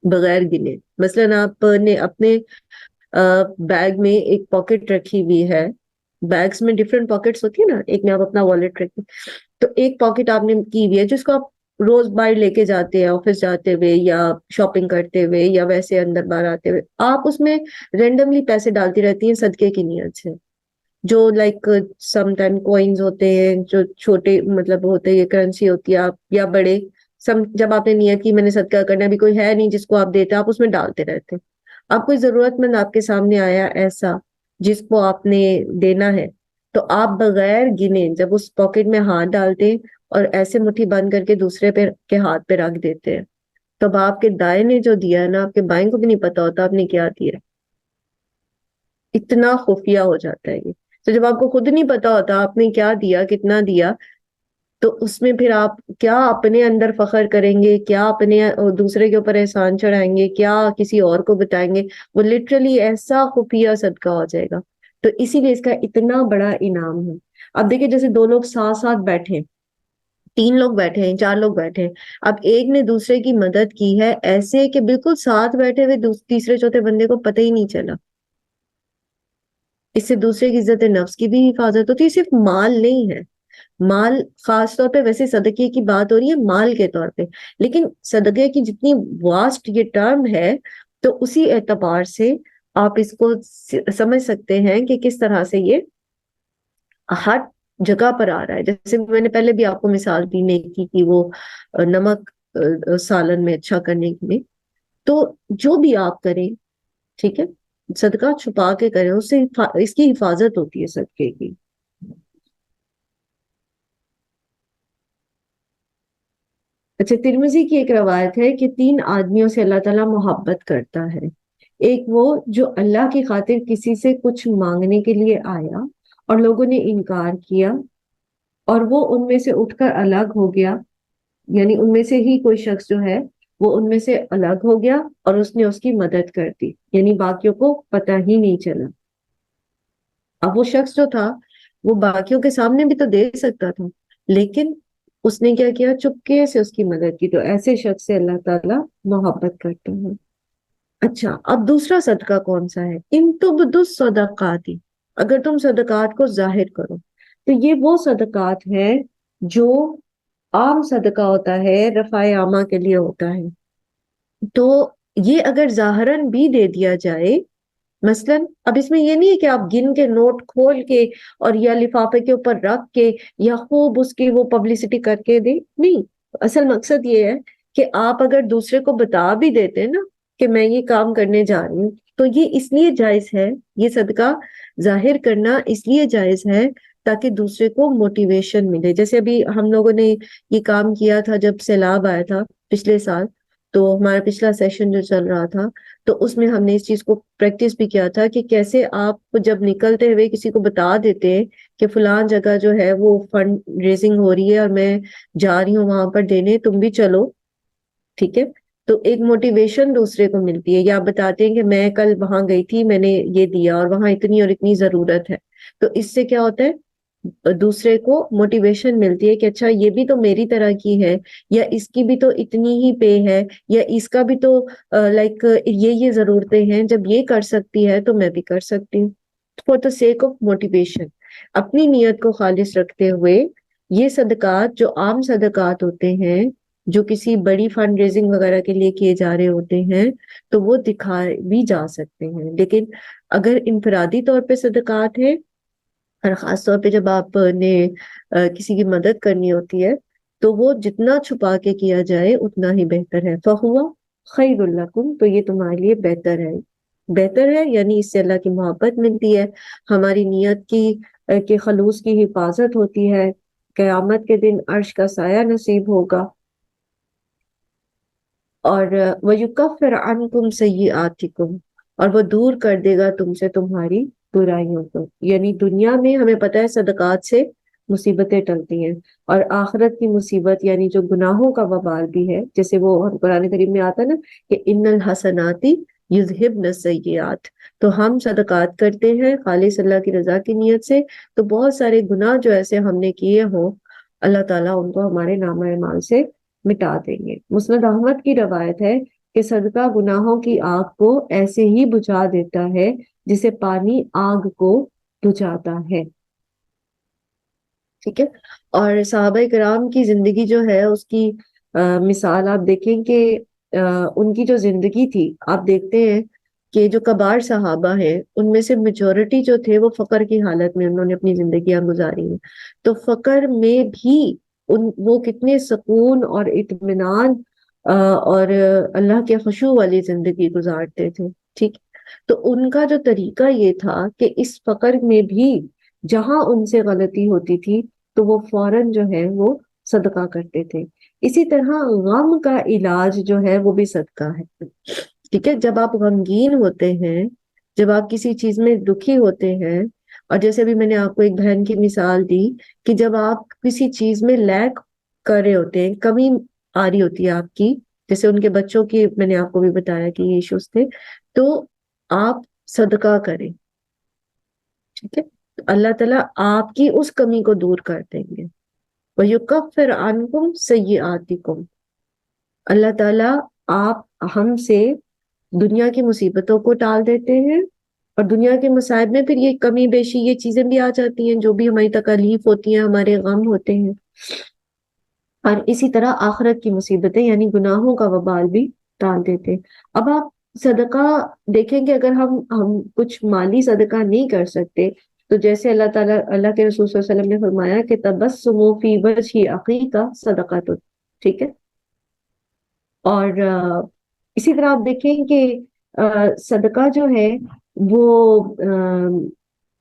بغیر گنے، مثلا آپ نے اپنے بیگ میں ایک پاکٹ رکھی ہوئی ہے، بیگس میں ڈفرینٹ پاکٹس ہوتی ہے نا، ایک میں آپ اپنا والیٹ رکھیں، تو ایک پاکٹ آپ نے کی ہوئی ہے جس کو آپ روز باہر لے کے جاتے ہیں، آفس جاتے ہوئے یا شاپنگ کرتے ہوئے یا ویسے اندر باہر آتے ہوئے، آپ اس میں رینڈملی پیسے ڈالتی رہتی ہیں صدقے کی نیت سے، جو لائک سم ٹائم کوئنز ہوتے ہیں، جو چھوٹے مطلب ہوتے ہیں، کرنسی ہوتی ہے، آپ یا بڑے جب آپ نے نیت کی میں نے صدقہ کرنا، بھی کوئی ہے نہیں جس کو آپ دیتے، آپ اس میں ڈالتے رہتے۔ آپ کوئی ضرورت مند آپ کے سامنے آیا ایسا جس کو آپ نے دینا ہے، تو آپ بغیر گنے جب اس پاکٹ میں ہاتھ ڈالتے اور ایسے مٹھی بند کر کے دوسرے کے ہاتھ پہ رکھ دیتے ہیں، تب آپ کے دائیں نے جو دیا ہے نا، آپ کے بائیں کو بھی نہیں پتا ہوتا آپ نے کیا دیا، اتنا خفیہ ہو جاتا ہے یہ۔ تو جب آپ کو خود نہیں پتا ہوتا آپ نے کیا دیا، کتنا دیا، تو اس میں پھر آپ کیا اپنے اندر فخر کریں گے، کیا اپنے دوسرے کے اوپر احسان چڑھائیں گے، کیا کسی اور کو بتائیں گے، وہ لٹرلی ایسا خفیہ صدقہ ہو جائے گا۔ تو اسی لیے اس کا اتنا بڑا انعام ہے۔ اب دیکھیں جیسے 2 لوگ ساتھ ساتھ بیٹھے، 3 لوگ بیٹھے ہیں، 4 لوگ بیٹھے ہیں، اب ایک نے دوسرے کی مدد کی ہے ایسے کہ بالکل ساتھ بیٹھے ہوئے تیسرے چوتھے بندے کو پتہ ہی نہیں چلا، اس سے دوسرے کی عزت نفس کی بھی حفاظت ہوتی ہے۔ صرف مال نہیں ہے، مال خاص طور پہ ویسے صدقے کی بات ہو رہی ہے مال کے طور پہ، لیکن صدقے کی جتنی واسٹ یہ ٹرم ہے تو اسی اعتبار سے آپ اس کو سمجھ سکتے ہیں کہ کس طرح سے یہ ہر جگہ پر آ رہا ہے۔ جیسے میں نے پہلے بھی آپ کو مثال دی نیکی کی، وہ نمک سالن میں اچھا کرنے کے لیے، تو جو بھی آپ کریں، ٹھیک ہے، صدقہ چھپا کے کریں، اس سے اس کی حفاظت ہوتی ہے صدقے کی۔ اچھا، ترمذی کی ایک روایت ہے کہ 3 آدمیوں سے اللہ تعالیٰ محبت کرتا ہے۔ ایک وہ جو اللہ کی خاطر کسی سے کچھ مانگنے کے لیے آیا اور لوگوں نے انکار کیا، اور وہ ان میں سے اٹھ کر الگ ہو گیا، یعنی ان میں سے ہی کوئی شخص جو ہے وہ ان میں سے الگ ہو گیا اور اس نے اس کی مدد کر دی، یعنی باقیوں کو پتہ ہی نہیں چلا۔ اب وہ شخص جو تھا وہ باقیوں کے سامنے بھی تو دے سکتا تھا، لیکن اس نے کیا کیا؟ چپکے سے اس کی مدد کی۔ تو ایسے شخص سے اللہ تعالیٰ محبت کرتا ہے۔ اچھا، اب دوسرا صدقہ کون سا ہے؟ ان تبدوا الصدقات، اگر تم صدقات کو ظاہر کرو، تو یہ وہ صدقات ہیں جو عام صدقہ ہوتا ہے، رفع عامہ کے لیے ہوتا ہے۔ تو یہ اگر ظاہراً بھی دے دیا جائے، مثلا اب اس میں یہ نہیں ہے کہ آپ گن کے نوٹ کھول کے اور یا لفافے کے اوپر رکھ کے یا خوب اس کی وہ پبلسٹی کر کے دیں، نہیں، اصل مقصد یہ ہے کہ آپ اگر دوسرے کو بتا بھی دیتے ہیں نا کہ میں یہ کام کرنے جا رہی ہوں، تو یہ اس لیے جائز ہے، یہ صدقہ ظاہر کرنا اس لیے جائز ہے تاکہ دوسرے کو موٹیویشن ملے۔ جیسے ابھی ہم لوگوں نے یہ کام کیا تھا جب سیلاب آیا تھا پچھلے سال، تو ہمارا پچھلا سیشن جو چل رہا تھا تو اس میں ہم نے اس چیز کو پریکٹس بھی کیا تھا کہ کیسے آپ جب نکلتے ہوئے کسی کو بتا دیتے ہیں کہ فلان جگہ جو ہے وہ فنڈ ریزنگ ہو رہی ہے اور میں جا رہی ہوں وہاں پر دینے، تم بھی چلو، ٹھیک ہے، تو ایک موٹیویشن دوسرے کو ملتی ہے۔ یا آپ بتاتے ہیں کہ میں کل وہاں گئی تھی، میں نے یہ دیا اور وہاں اتنی اور اتنی ضرورت ہے، تو اس سے کیا ہوتا ہے دوسرے کو موٹیویشن ملتی ہے کہ اچھا یہ بھی تو میری طرح کی ہے، یا اس کی بھی تو اتنی ہی پے ہے، یا اس کا بھی تو لائک یہ ضرورتیں ہیں، جب یہ کر سکتی ہے تو میں بھی کر سکتی ہوں. For the sake of motivation, اپنی نیت کو خالص رکھتے ہوئے یہ صدقات جو عام صدقات ہوتے ہیں، جو کسی بڑی فنڈ ریزنگ وغیرہ کے لیے کیے جا رہے ہوتے ہیں، تو وہ دکھائے بھی جا سکتے ہیں. لیکن اگر انفرادی طور پہ صدقات ہیں، اور خاص طور پہ جب آپ نے کسی کی مدد کرنی ہوتی ہے، تو وہ جتنا چھپا کے کیا جائے اتنا ہی بہتر ہے. فَهُوَ خَيْرٌ لَكُمْ، تو یہ تمہارے لیے بہتر ہے، یعنی اس سے اللہ کی محبت ملتی ہے، ہماری نیت کے خلوص کی حفاظت ہوتی ہے، قیامت کے دن عرش کا سایہ نصیب ہوگا، اور وَيُكَفِّرْ عَنْكُمْ سَيِّئَاتِكُمْ، اور وہ دور کر دے گا تم سے تمہاری برائیوں کو. یعنی دنیا میں ہمیں پتہ ہے صدقات سے مصیبتیں ٹلتی ہیں، اور آخرت کی مصیبت یعنی جو گناہوں کا وبال بھی ہے، جیسے وہ قرآن کریم میں آتا ہے نا کہ ان الحسنات یذہبن السیئات، تو ہم صدقات کرتے ہیں خالص اللہ کی رضا کی نیت سے، تو بہت سارے گناہ جو ایسے ہم نے کیے ہوں، اللہ تعالیٰ ان کو ہمارے نامہ اعمال سے مٹا دیں گے. مسند احمد کی روایت ہے کہ صدقہ گناہوں کی آگ کو ایسے ہی بجھا دیتا ہے جسے پانی آگ کو بجھاتا ہے. ٹھیک ہے. اور صحابہ کرام کی زندگی جو ہے اس کی مثال آپ دیکھیں کہ ان کی جو زندگی تھی، آپ دیکھتے ہیں کہ جو کبار صحابہ ہیں ان میں سے میجورٹی جو تھے وہ فقر کی حالت میں انہوں نے اپنی زندگیاں گزاری ہیں. تو فقر میں بھی وہ کتنے سکون اور اطمینان اور اللہ کے خشوع والی زندگی گزارتے تھے. ٹھیک. تو ان کا جو طریقہ یہ تھا کہ اس فقر میں بھی جہاں ان سے غلطی ہوتی تھی تو وہ فوراً جو ہے وہ صدقہ کرتے تھے. اسی طرح غم کا علاج جو ہے وہ بھی صدقہ ہے. ٹھیک ہے. جب آپ غمگین ہوتے ہیں، جب آپ کسی چیز میں دکھی ہوتے ہیں، اور جیسے بھی میں نے آپ کو ایک بہن کی مثال دی کہ جب آپ کسی چیز میں لیک کر رہے ہوتے ہیں، کمی آ رہی ہوتی ہے آپ کی، جیسے ان کے بچوں کی میں نے آپ کو بھی بتایا کہ یہ ایشوز تھے، تو آپ صدقہ کریں. ٹھیک ہے. اللہ تعالیٰ آپ کی اس کمی کو دور کر دیں گے. وَيُكَفِّرْ عَنْكُمْ سَيِّئَاتِكُمْ، اللہ تعالیٰ ہم سے دنیا کی مصیبتوں کو ٹال دیتے ہیں، اور دنیا کے مصائب میں پھر یہ کمی بیشی یہ چیزیں بھی آ جاتی ہیں جو بھی ہماری تکالیف ہوتی ہیں، ہمارے غم ہوتے ہیں. اور اسی طرح آخرت کی مصیبتیں یعنی گناہوں کا وبال بھی ٹال دیتے. اب آپ صدقہ دیکھیں کہ اگر ہم کچھ مالی صدقہ نہیں کر سکتے، تو جیسے اللہ تعالیٰ اللہ کے رسول صلی اللہ علیہ وسلم نے فرمایا کہ تبسم فی وجہ اخیک صدقۃ. ٹھیک ہے. اور اسی طرح آپ دیکھیں کہ صدقہ جو ہے وہ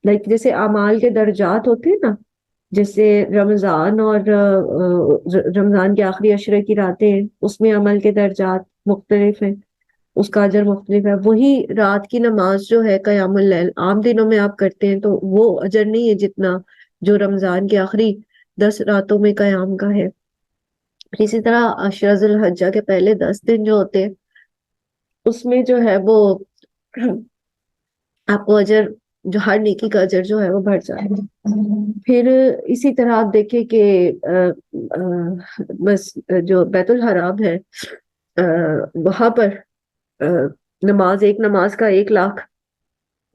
جیسے اعمال کے درجات ہوتے ہیں نا، جیسے رمضان اور رمضان کے آخری عشرے کی راتیں، اس میں عمل کے درجات مختلف ہیں، اس کا اجر مختلف ہے. وہی رات کی نماز جو ہے قیام اللیل عام دنوں میں آپ کرتے ہیں تو وہ اجر نہیں ہے جتنا جو رمضان کے آخری 10 راتوں میں قیام کا ہے. اسی طرح عشرہ ذی الحجہ کے پہلے 10 دن جو ہوتے ہیں اس میں جو ہے وہ آپ کو اجر، جو ہر نیکی کا اجر جو ہے وہ بڑھ جائے گا. پھر اسی طرح آپ دیکھیں کہ بس جو بیت الحرام ہے وہاں پر ایک نماز کا 1,00,000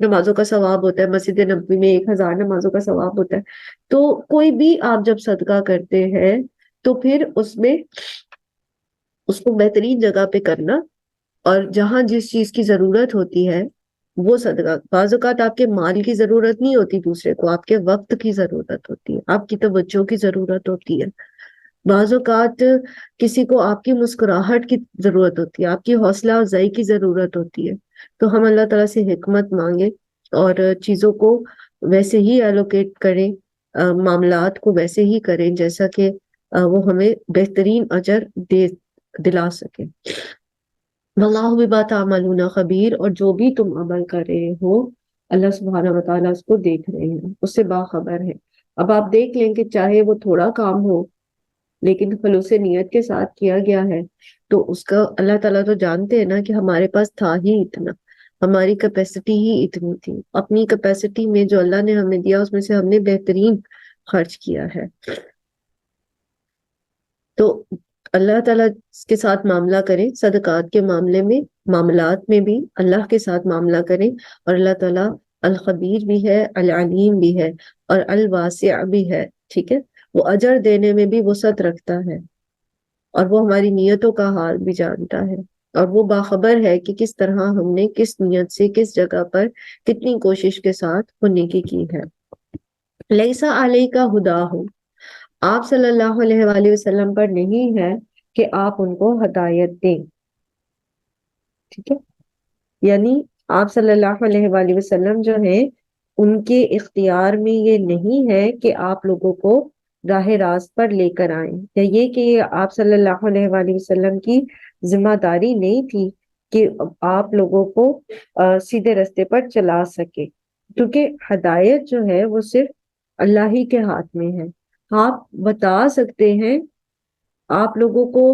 نمازوں کا ثواب ہوتا ہے. مسجد نبوی میں 1,000 نمازوں کا ثواب ہوتا ہے. تو کوئی بھی آپ جب صدقہ کرتے ہیں تو پھر اس میں اس کو بہترین جگہ پہ کرنا، اور جہاں جس چیز کی ضرورت ہوتی ہے وہ صدقہ. بعض اوقات آپ کے مال کی ضرورت نہیں ہوتی دوسرے کو، آپ کے وقت کی ضرورت ہوتی ہے، آپ کی توجہ کی ضرورت ہوتی ہے. بعض اوقات کسی کو آپ کی مسکراہٹ کی ضرورت ہوتی ہے، آپ کی حوصلہ افزائی کی ضرورت ہوتی ہے. تو ہم اللہ تعالیٰ سے حکمت مانگیں اور چیزوں کو ویسے ہی ایلوکیٹ کریں، معاملات کو ویسے ہی کریں جیسا کہ وہ ہمیں بہترین اجر دلا سکے. واللہ بما تعملون خبیر، اور جو بھی تم عمل کر رہے ہو اللہ سبحانہ و تعالیٰ اس کو دیکھ رہے ہیں، اس سے باخبر ہے. اب آپ دیکھ لیں کہ چاہے وہ تھوڑا کام ہو لیکن خلوص نیت کے ساتھ کیا گیا ہے تو اس کا اللہ تعالیٰ تو جانتے ہیں نا کہ ہمارے پاس تھا ہی اتنا، ہماری کیپیسٹی ہی اتنی تھی. اپنی کیپیسٹی میں جو اللہ نے ہمیں دیا اس میں سے ہم نے بہترین خرچ کیا ہے. تو اللہ تعالیٰ کے ساتھ معاملہ کریں، صدقات کے معاملے میں، معاملات میں بھی اللہ کے ساتھ معاملہ کریں. اور اللہ تعالیٰ الخبیر بھی ہے، العلیم بھی ہے، اور الواسع بھی ہے. ٹھیک ہے، وہ اجر دینے میں بھی وسعت رکھتا ہے، اور وہ ہماری نیتوں کا حال بھی جانتا ہے، اور وہ باخبر ہے کہ کس طرح ہم نے کس نیت سے کس جگہ پر کتنی کوشش کے ساتھ وہ نیکی کی ہے. لیسا علیہ کا ہدا ہو، آپ صلی اللہ علیہ وآلہ وسلم پر نہیں ہے کہ آپ ان کو ہدایت دیں. ٹھیک ہے، یعنی آپ صلی اللہ علیہ وآلہ وسلم جو ہیں ان کے اختیار میں یہ نہیں ہے کہ آپ لوگوں کو راہ راست پر لے کر آئیں، یا یہ کہ آپ صلی اللہ علیہ وآلہ وسلم کی ذمہ داری نہیں تھی کہ آپ لوگوں کو سیدھے رستے پر چلا سکے، کیونکہ ہدایت جو ہے وہ صرف اللہ ہی کے ہاتھ میں ہے. آپ بتا سکتے ہیں، آپ لوگوں کو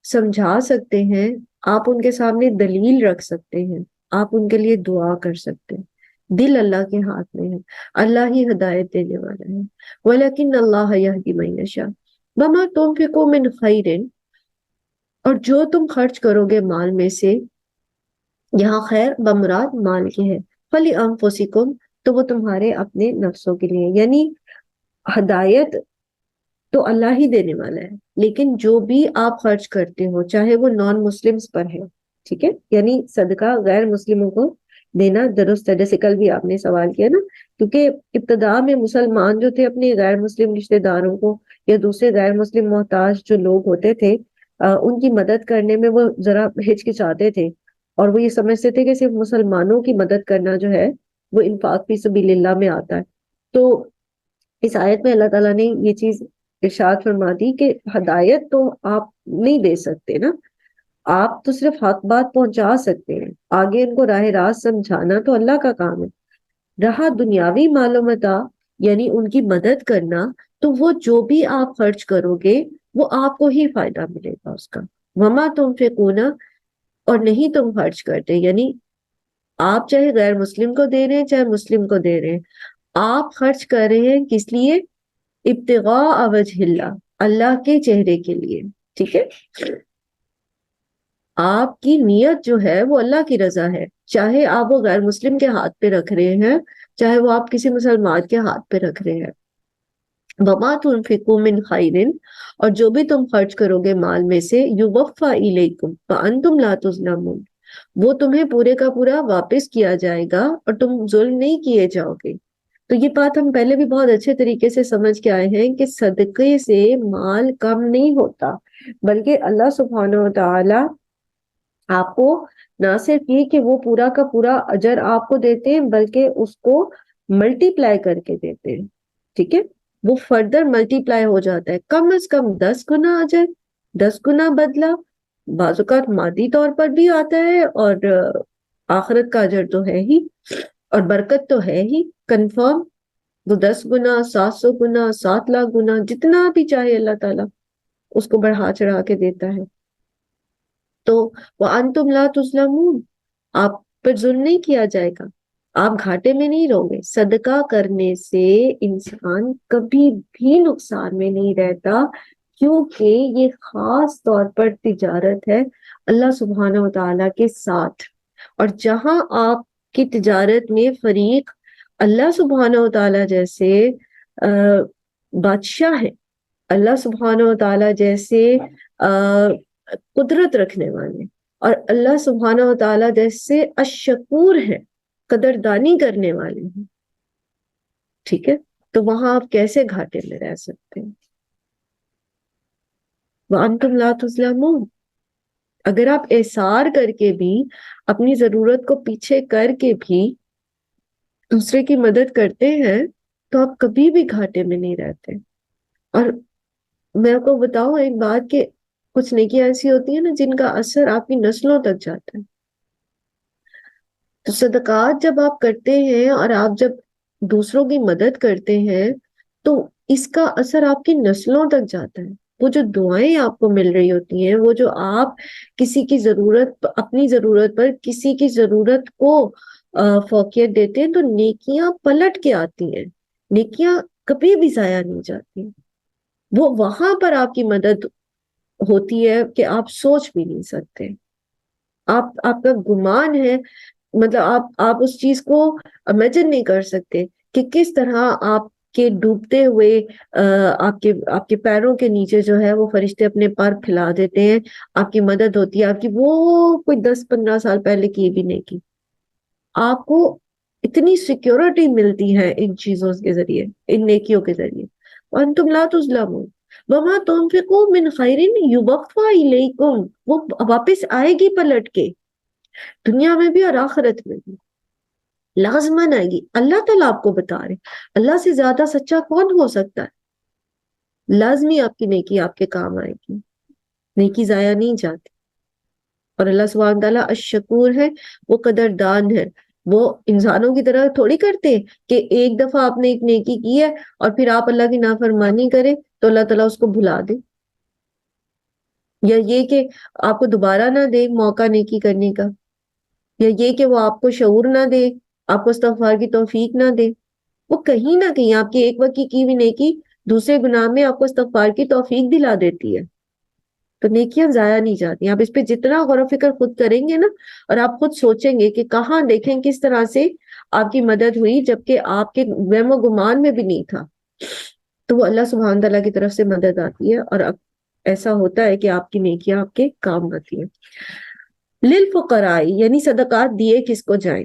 سمجھا سکتے ہیں، آپ ان کے سامنے دلیل رکھ سکتے ہیں، آپ ان کے لیے دعا کر سکتے ہیں. دل اللہ کے ہاتھ میں ہے، اللہ ہی ہدایت دینے والا ہے. وَلَكِنَّ اللَّهَ يَهْدِي مَن يَشَاءُ وَمَا تُنْفِقُوا مِنْ خَيْرٍ، اور جو تم خرچ کرو گے مال میں سے، یہاں خیر بمراد مال کے ہے، فَلِأَنفُسِكُمْ، تو وہ تمہارے اپنے نفسوں کے لیے. یعنی ہدایت تو اللہ ہی دینے والا ہے، لیکن جو بھی آپ خرچ کرتے ہو چاہے وہ نان مسلمز پر ہے، ٹھیک ہے، یعنی صدقہ غیر مسلموں کو دینا درست ہے. جیسے کل بھی آپ نے سوال کیا نا، کیونکہ ابتدا میں مسلمان جو تھے اپنے غیر مسلم رشتہ داروں کو یا دوسرے غیر مسلم محتاج جو لوگ ہوتے تھے ان کی مدد کرنے میں وہ ذرا ہچکچاتے تھے، اور وہ یہ سمجھتے تھے کہ صرف مسلمانوں کی مدد کرنا جو ہے وہ انفاق فی سبیل اللہ میں آتا ہے. تو اس آیت میں اللہ تعالیٰ نے یہ چیز ارشاد فرما دی کہ ہدایت تو آپ نہیں دے سکتے نا، آپ تو صرف حق بات پہنچا سکتے ہیں، آگے ان کو راہ راست سمجھانا تو اللہ کا کام ہے. رہا دنیاوی معلومات یعنی ان کی مدد کرنا، تو وہ جو بھی آپ خرچ کرو گے وہ آپ کو ہی فائدہ ملے گا اس کا. وما تنفقون، اور نہیں تم خرچ کرتے، یعنی آپ چاہے غیر مسلم کو دے رہے ہیں چاہے مسلم کو دے رہے ہیں، آپ خرچ کر رہے ہیں کس لیے؟ ابتغاء وجہ اللہ، اللہ کے چہرے کے لیے. ٹھیک ہے، آپ کی نیت جو ہے وہ اللہ کی رضا ہے، چاہے آپ وہ غیر مسلم کے ہاتھ پہ رکھ رہے ہیں چاہے وہ آپ کسی مسلمان کے ہاتھ پہ رکھ رہے ہیں. وما تنفقوا من خیر، اور جو بھی تم خرچ کرو گے مال میں سے، یوفا الیکم وانتم لا تظلمون، وہ تمہیں پورے کا پورا واپس کیا جائے گا اور تم ظلم نہیں کیے جاؤ گے. تو یہ بات ہم پہلے بھی بہت اچھے طریقے سے سمجھ کے آئے ہیں کہ صدقے سے مال کم نہیں ہوتا، بلکہ اللہ سبحانہ و تعالی آپ کو نہ صرف یہ کہ وہ پورا کا پورا اجر آپ کو دیتے ہیں بلکہ اس کو ملٹی پلائی کر کے دیتے ہیں. ٹھیک ہے، وہ فردر ملٹی پلائی ہو جاتا ہے، کم از کم 10 گنا اجر، 10 گنا بدلہ، بعض اوقات مادی طور پر بھی آتا ہے، اور آخرت کا اجر تو ہے ہی، اور برکت تو ہے ہی کنفرم. وہ 10 گنا، 700 گنا، 7 لاکھ گنا، جتنا بھی چاہے اللہ تعالیٰ اس کو بڑھا چڑھا کے دیتا ہے. تو وَأَنْتُمْ لَا تُظْلَمُونَ، آپ پر ظلم نہیں کیا جائے گا، آپ گھاٹے میں نہیں رہو گے. صدقہ کرنے سے انسان کبھی بھی نقصان میں نہیں رہتا، کیونکہ یہ خاص طور پر تجارت ہے اللہ سبحانہ و تعالیٰ کے ساتھ. اور جہاں آپ کی تجارت میں فریق اللہ سبحانہ و تعالیٰ جیسے بادشاہ ہے، اللہ سبحانہ و تعالیٰ جیسے قدرت رکھنے والے، اور اللہ سبحانہ و تعالیٰ جیسے الشکور ہے، قدردانی کرنے والے ہیں، ٹھیک ہے، تو وہاں آپ کیسے گھاٹے میں رہ سکتے ہیں؟ وَأَنْتُمْ لَا تُظْلَمُونَ، اگر آپ احسار کر کے بھی اپنی ضرورت کو پیچھے کر کے بھی دوسرے کی مدد کرتے ہیں تو آپ کبھی بھی گھاٹے میں نہیں رہتے. اور میں آپ کو بتاؤں ایک بات کہ کچھ نیکیاں ایسی ہوتی ہیں نا جن کا اثر آپ کی نسلوں تک جاتا ہے. تو صدقات جب آپ کرتے ہیں اور آپ جب دوسروں کی مدد کرتے ہیں تو اس کا اثر آپ کی نسلوں تک جاتا ہے. وہ جو دعائیں آپ کو مل رہی ہوتی ہیں، وہ جو آپ کسی کی ضرورت، اپنی ضرورت پر کسی کی ضرورت کو فوقیت دیتے ہیں، تو نیکیاں پلٹ کے آتی ہیں، نیکیاں کبھی بھی ضائع نہیں جاتی. وہ وہاں پر آپ کی مدد ہوتی ہے کہ آپ سوچ بھی نہیں سکتے. آپ کا گمان ہے، مطلب آپ اس چیز کو امیجن نہیں کر سکتے کہ کس طرح آپ کے ڈوبتے ہوئے آپ کے پیروں کے نیچے جو ہے وہ فرشتے اپنے پر پھیلا دیتے ہیں، آپ کی مدد ہوتی ہے، آپ کی وہ کوئی 10-15 سال پہلے کی بھی نہیں کی. آپ کو اتنی سیکیورٹی ملتی ہے ان چیزوں کے ذریعے، ان نیکیوں کے ذریعے. وانتم لا تظلمون وما تنفقوا من خیر یوفى الیکم، وہ واپس آئے گی پلٹ کے، دنیا میں بھی اور آخرت میں بھی لازمن آئے گی. اللہ تعالیٰ آپ کو بتا رہے، اللہ سے زیادہ سچا کون ہو سکتا ہے؟ لازمی آپ کی نیکی آپ کے کام آئے گی، نیکی ضائع نہیں جاتی. اور اللہ سبحانہ تعالیٰ الشکور ہے، وہ قدردان ہے. وہ انسانوں کی طرح تھوڑی کرتے کہ ایک دفعہ آپ نے ایک نیکی کی ہے اور پھر آپ اللہ کی نافرمانی کریں تو اللہ تعالیٰ اس کو بھلا دے، یا یہ کہ آپ کو دوبارہ نہ دے موقع نیکی کرنے کا، یا یہ کہ وہ آپ کو شعور نہ دے، آپ کو استغفار کی توفیق نہ دے. وہ کہیں نہ کہیں آپ کی ایک وقت کی ہوئی نیکی دوسرے گناہ میں آپ کو استغفار کی توفیق دلا دیتی ہے. تو نیکیاں ضائع نہیں جاتی. آپ اس پہ جتنا غور و فکر خود کریں گے نا، اور آپ خود سوچیں گے کہ کہاں دیکھیں کس طرح سے آپ کی مدد ہوئی جبکہ آپ کے وہم و گمان میں بھی نہیں تھا، تو وہ اللہ سبحانہ تعالیٰ کی طرف سے مدد آتی ہے. اور اب ایسا ہوتا ہے کہ آپ کی نیکیاں آپ کے کام آتی ہیں. للفقراء یعنی صدقات دیے کس کو جائیں؟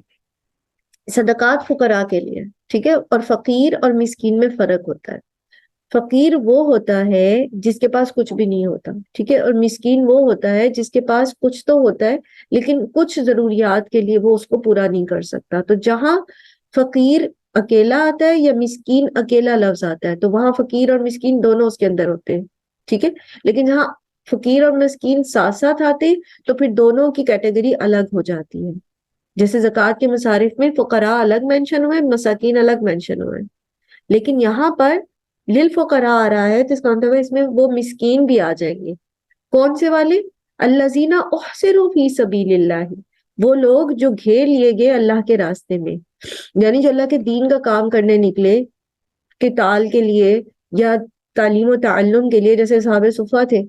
صدقات فقراء کے لیے، ٹھیک ہے. اور فقیر اور مسکین میں فرق ہوتا ہے. فقیر وہ ہوتا ہے جس کے پاس کچھ بھی نہیں ہوتا، ٹھیک ہے. اور مسکین وہ ہوتا ہے جس کے پاس کچھ تو ہوتا ہے لیکن کچھ ضروریات کے لیے وہ اس کو پورا نہیں کر سکتا. تو جہاں فقیر اکیلا آتا ہے یا مسکین اکیلا لفظ آتا ہے تو وہاں فقیر اور مسکین دونوں اس کے اندر ہوتے ہیں، ٹھیک ہے. لیکن جہاں فقیر اور مسکین ساتھ ساتھ آتے تو پھر دونوں کی کیٹیگری الگ ہو جاتی ہے. جیسے زکوٰۃ کے مصارف میں فقراء الگ مینشن ہوئے، مساکین الگ مینشن ہوئے، لیکن یہاں پر للفقراء آ رہا ہے تو اس کا مطلب ہے اس میں وہ مسکین بھی آ جائیں گے. کون سے والے؟ الذین احصروا فی سبیل اللہ، وہ لوگ جو گھیر لیے گئے اللہ کے راستے میں، یعنی جو اللہ کے دین کا کام کرنے نکلے قتال کے لیے یا تعلیم و تعلم کے لیے، جیسے صحابہ صفہ تھے،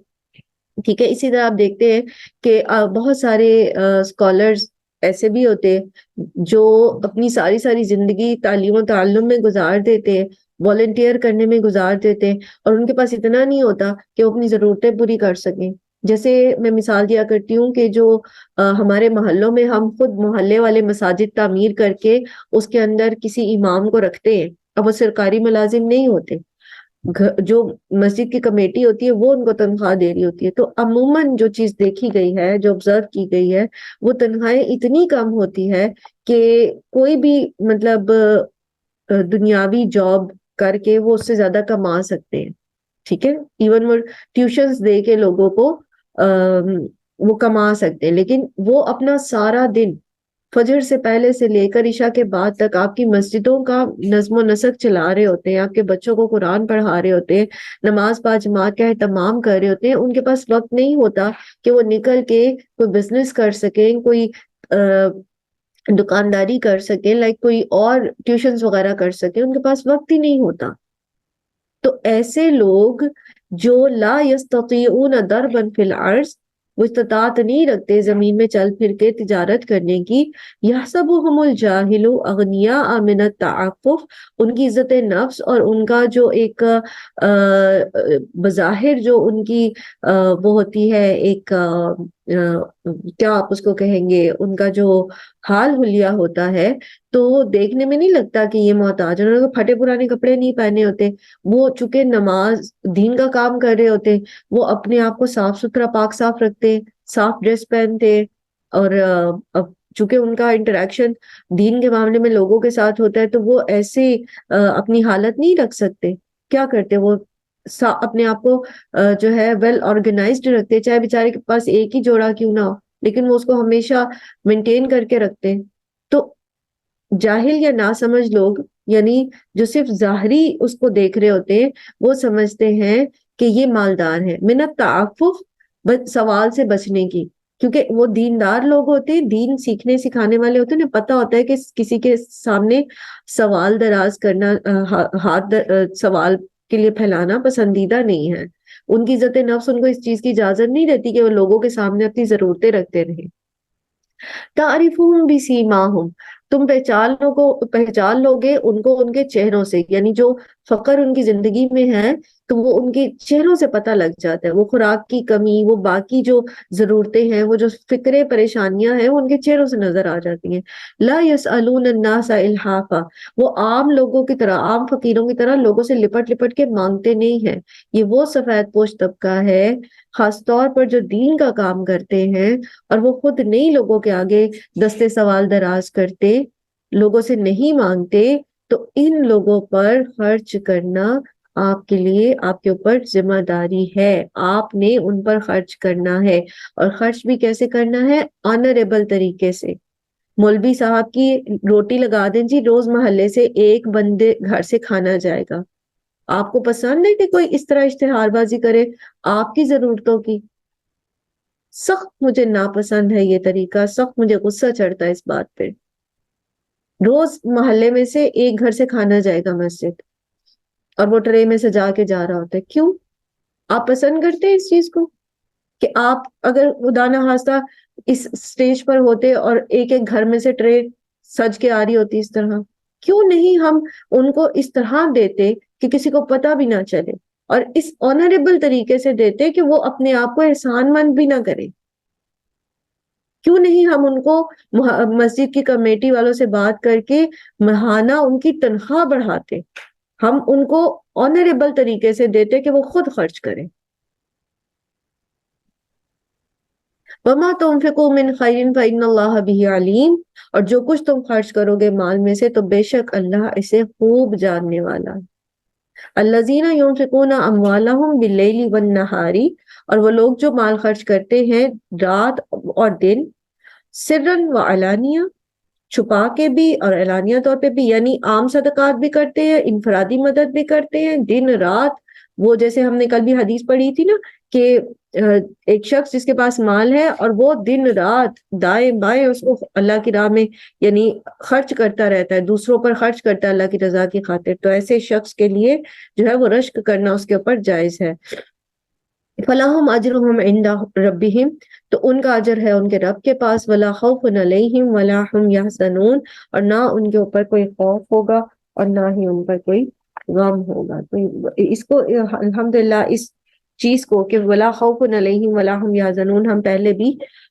ٹھیک ہے. اسی طرح آپ دیکھتے ہیں کہ بہت سارے اسکالرز ایسے بھی ہوتے ہیں جو اپنی ساری ساری زندگی تعلیم و تعلم میں گزار دیتے ہیں، والنٹیئر کرنے میں گزار دیتے ہیں، اور ان کے پاس اتنا نہیں ہوتا کہ وہ اپنی ضرورتیں پوری کر سکیں. جیسے میں مثال دیا کرتی ہوں کہ جو ہمارے محلوں میں ہم خود محلے والے مساجد تعمیر کر کے اس کے اندر کسی امام کو رکھتے ہیں، اب وہ سرکاری ملازم نہیں ہوتے، جو مسجد کی کمیٹی ہوتی ہے وہ ان کو تنخواہ دے رہی ہوتی ہے. تو عموماً جو چیز دیکھی گئی ہے، جو آبزرو کی گئی ہے، وہ تنخواہیں اتنی کم ہوتی ہے کہ کوئی بھی مطلب دنیاوی جاب کر کے وہ اس سے زیادہ کما سکتے ہیں، ٹھیک ہے. ایون وہ ٹیوشنز دے کے لوگوں کو وہ کما سکتے ہیں، لیکن وہ اپنا سارا دن فجر سے پہلے سے لے کر عشاء کے بعد تک آپ کی مسجدوں کا نظم و نسق چلا رہے ہوتے ہیں، آپ کے بچوں کو قرآن پڑھا رہے ہوتے ہیں، نماز با جماعت کا اہتمام کر رہے ہوتے ہیں. ان کے پاس وقت نہیں ہوتا کہ وہ نکل کے کوئی بزنس کر سکیں، کوئی دکانداری کر سکیں، لائک کوئی اور ٹیوشنز وغیرہ کر سکیں، ان کے پاس وقت ہی نہیں ہوتا. تو ایسے لوگ جو لا یستطیعون ضربا فی الارض، وہ استطاعت نہیں رکھتے زمین میں چل پھر کے تجارت کرنے کی، یحسبهم الجاہل اغنیاء من التعفف، ان کی عزت نفس اور ان کا جو ایک بظاہر جو ان کی وہ ہوتی ہے ایک کیا آپ اس کو کہیں گے، ان کا جو حال حلیہ ہوتا ہے، تو دیکھنے میں نہیں لگتا کہ یہ محتاج ہیں. انہوں نے پھٹے پرانے کپڑے نہیں پہنے ہوتے، وہ چونکہ نماز دین کا کام کر رہے ہوتے، وہ اپنے آپ کو صاف ستھرا پاک صاف رکھتے، صاف ڈریس پہنتے، اور اب چونکہ ان کا انٹریکشن دین کے معاملے میں لوگوں کے ساتھ ہوتا ہے تو وہ ایسے اپنی حالت نہیں رکھ سکتے. کیا کرتے وہ اپنے آپ کو جو ہے ویل آرگنائزڈ رکھتے، چاہے بیچارے کے پاس ایک ہی جوڑا کیوں نہ ہو لیکن وہ اس کو ہمیشہ مینٹین کر کے رکھتے. تو جاہل یا ناسمجھ لوگ، یعنی جو صرف ظاہری اس کو دیکھ رہے ہوتے ہیں، وہ سمجھتے ہیں کہ یہ مالدار ہے. من التعفف، سوال سے بچنے کی، کیونکہ وہ دیندار لوگ ہوتے ہیں، دین سیکھنے سکھانے والے ہوتے ہیں، انہیں پتہ ہوتا ہے کہ کسی کے سامنے سوال دراز کرنا، سوال کے لیے پھیلانا پسندیدہ نہیں ہے. ان کی عزت نفس ان کو اس چیز کی اجازت نہیں دیتی کہ وہ لوگوں کے سامنے اپنی ضرورتیں رکھتے رہیں. تعریفون بسیماہم، تم پہچان لوگے ان کو ان کے چہروں سے، یعنی جو فقر ان کی زندگی میں ہے تو وہ ان کے چہروں سے پتہ لگ جاتا ہے. وہ خوراک کی کمی، وہ باقی جو ضرورتیں ہیں، وہ جو فکریں پریشانیاں ہیں، وہ ان کے چہروں سے نظر آ جاتی ہیں. لا یسألون الناس الحافا، وہ عام لوگوں کی طرح، عام فقیروں کی طرح لوگوں سے لپٹ لپٹ کے مانگتے نہیں ہیں. یہ وہ سفید پوش طبقہ ہے خاص طور پر جو دین کا کام کرتے ہیں، اور وہ خود نہیں لوگوں کے آگے دستے سوال دراز کرتے، لوگوں سے نہیں مانگتے. تو ان لوگوں پر خرچ کرنا آپ کے لیے، آپ کے اوپر ذمہ داری ہے. آپ نے ان پر خرچ کرنا ہے، اور خرچ بھی کیسے کرنا ہے؟ آنریبل طریقے سے. مولوی صاحب کی روٹی لگا دیں جی، روز محلے سے ایک بندے گھر سے کھانا جائے گا. آپ کو پسند ہے کہ کوئی اس طرح اشتہار بازی کرے آپ کی ضرورتوں کی؟ سخت مجھے ناپسند ہے یہ طریقہ، سخت مجھے غصہ چڑھتا ہے اس بات پہ. روز محلے میں سے ایک گھر سے کھانا جائے گا مسجد، اور وہ ٹرے میں سجا کے جا رہا ہوتا ہے. کیوں آپ پسند کرتے ہیں اس چیز کو؟ کہ آپ اگر خدا نہ خواستہ اس سٹیج پر ہوتے اور ایک ایک گھر میں سے ٹرے سج کے آ رہی ہوتی اس طرح، کیوں نہیں ہم ان کو اس طرح دیتے کہ کسی کو پتہ بھی نہ چلے، اور اس آنریبل طریقے سے دیتے کہ وہ اپنے آپ کو احسان مند بھی نہ کرے؟ کیوں نہیں ہم ان کو مسجد کی کمیٹی والوں سے بات کر کے ماہانہ ان کی تنخواہ بڑھاتے، ہم ان کو آنریبل طریقے سے دیتے کہ وہ خود خرچ کریں. وَمَا تُنْفِقُوا مِنْ خَيْرٍ فَإِنَّ اللَّهَ بِهِ عَلِيمٌ، اور جو کچھ تم خرچ کرو گے مال میں سے تو بے شک اللہ اسے خوب جاننے والا ہے. الَّذِينَ يُنْفِقُونَ أَمْوَالَهُمْ بِاللَّيْلِ وَالنَّهَارِ، اور وہ لوگ جو مال خرچ کرتے ہیں رات اور دن، سرًا وعلانیہ، چھپا کے بھی اور اعلانیہ طور پہ بھی، یعنی عام صدقات بھی کرتے ہیں، انفرادی مدد بھی کرتے ہیں، دن رات. وہ جیسے ہم نے کل بھی حدیث پڑھی تھی نا کہ ایک شخص جس کے پاس مال ہے اور وہ دن رات دائیں بائیں اس کو اللہ کی راہ میں یعنی خرچ کرتا رہتا ہے، دوسروں پر خرچ کرتا ہے اللہ کی رضا کی خاطر، تو ایسے شخص کے لیے جو ہے وہ رشک کرنا اس کے اوپر جائز ہے. فَلَهُمْ أَجْرُهُمْ عِنْدَ رَبِّهِمْ، تو ان کا اجر ہے ان کے رب کے پاس. وَلَا خَوْفٌ عَلَيْهِمْ وَلَا هُمْ يَحْزَنُونَ، اور نہ ان کے اوپر کوئی خوف ہوگا اور نہ ہی ان پر کوئی غم ہوگا. تو اس کو الحمدللہ اس چیز کو کہ وَلَا خَوْفٌ عَلَيْهِمْ وَلَا هُمْ يَحْزَنُونَ ہم پہلے بھی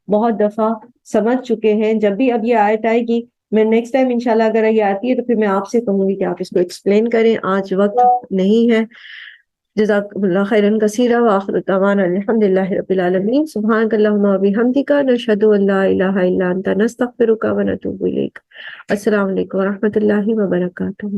بہت دفعہ سمجھ چکے ہیں. جب بھی اب یہ آیت آئے گی، میں نیکسٹ ٹائم انشاءاللہ اگر یہ آتی ہے تو پھر میں آپ سے کہوں گی کہ آپ اس کو ایکسپلین کریں. آج وقت نہیں ہے. جزاکم اللہ خیرا کثیرا، وآخر دعوانا الحمدللہ رب العالمین. سبحانک اللہم وبحمدک، نشہد ان لا الہ الا انت، نستغفرک ونتوب الیک. السلام علیکم ورحمۃ اللہ وبرکاتہ.